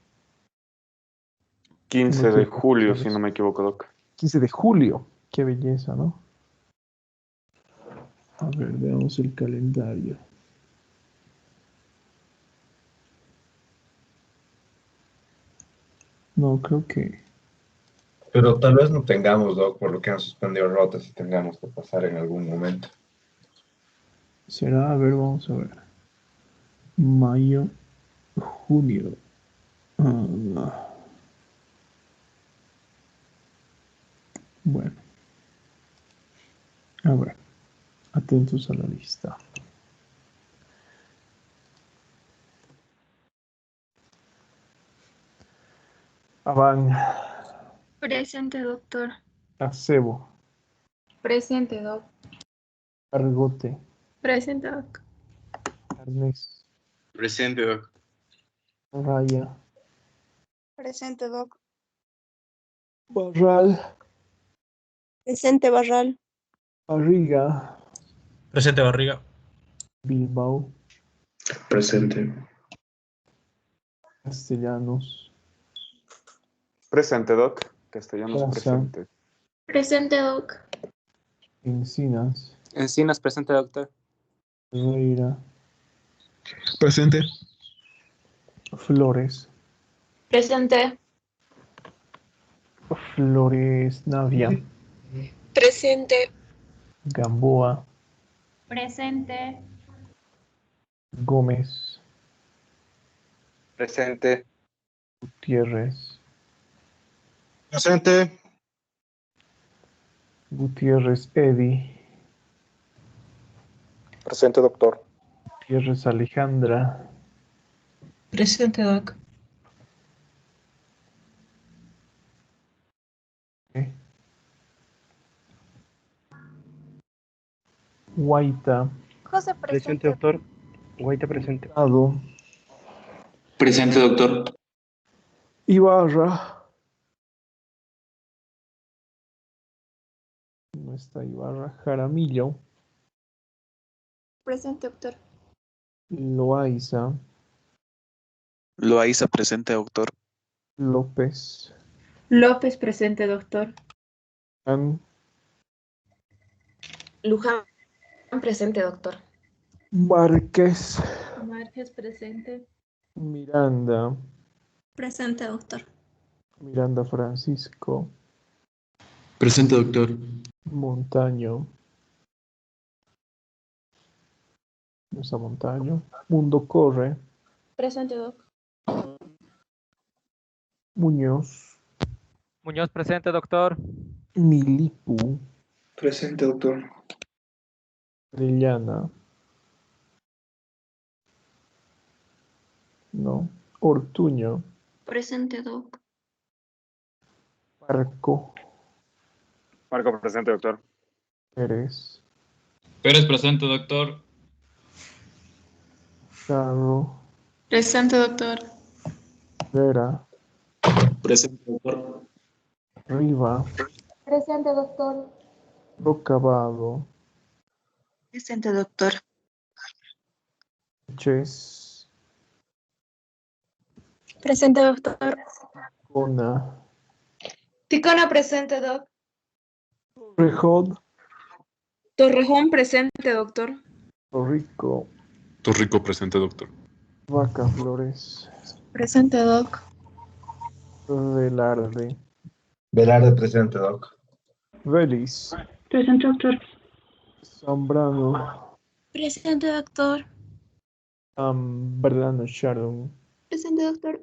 15 de julio, si no me equivoco, Doc. 15 de julio. Qué belleza, ¿no? A ver, veamos el calendario. No, creo que... Pero tal vez no tengamos, Doc, por lo que han suspendido rotas y tengamos que pasar en algún momento. será, a ver, vamos a ver. Mayo, junio. Bueno. A ver. Atentos a la lista. Avan, Presente, doctor. Acebo, Presente, doc. Argote, Presente, doc. Arnés, Presente, doc. Raya, Presente, doc. Barral, Presente, Barral. Barriga, Presente, Barriga. Bilbao, Presente. Castellanos, Presente, Doc. Castellanos Plaza, presente. Presente, doc. Encinas, Encinas, presente, doctor. Ferreira, Presente. Flores, Presente. Flores Navia, Presente. Gamboa, Presente. Gómez, Presente. Gutiérrez, Presente. Gutiérrez Eddie, Presente, doctor. Gutiérrez Alejandra, Presente, doc. Guaita, José, Presente, doctor. Guaita, presente. Ado, Presente, doctor. Ibarra. No está Ibarra. Jaramillo. Presente, doctor. Loaiza. Loaiza, presente, doctor. López. López, presente, doctor. Luján, presente, doctor. Márquez. Márquez, presente. Miranda. Presente, doctor. Miranda Francisco. Presente, doctor. Montaño. No está Montaño. Mundo Corre. Presente, doc. Muñoz. Muñoz, presente, doctor. Milipu. Presente, doctor. Arellana. No. Ortuño. Presente, doc. Parco. Marco, presente, doctor. Pérez. Pérez, presente, doctor. Carro. Presente, doctor. Vera. Presente, doctor. Riva. Presente, doctor. Rocabado. Presente, doctor. Ches. Presente, doctor. Cona. Ticona, presente, doc. Torrejón. Torrejón, presente, doctor. Torrico. Torrico, presente, doctor. Vaca Flores. Presente, doc. Velarde. Velarde, presente, doc. Vélez. Presente, doctor. Zambrano. Presente, doctor. Zambrano Sharon. Presente, doctor.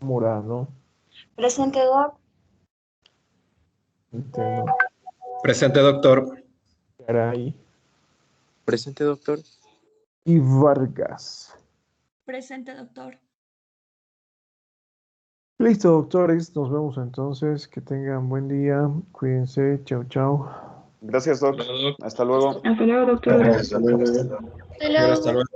Morano. Presente, doc. Centeno. Presente, doctor. Garay. Presente, doctor. Y Vargas. Presente, doctor. Listo, doctores. Nos vemos entonces. Que tengan buen día. Cuídense. Chau, chau. Gracias, doc. Hasta luego. Hasta luego, doctor. Hasta luego. Hasta luego. Hasta luego.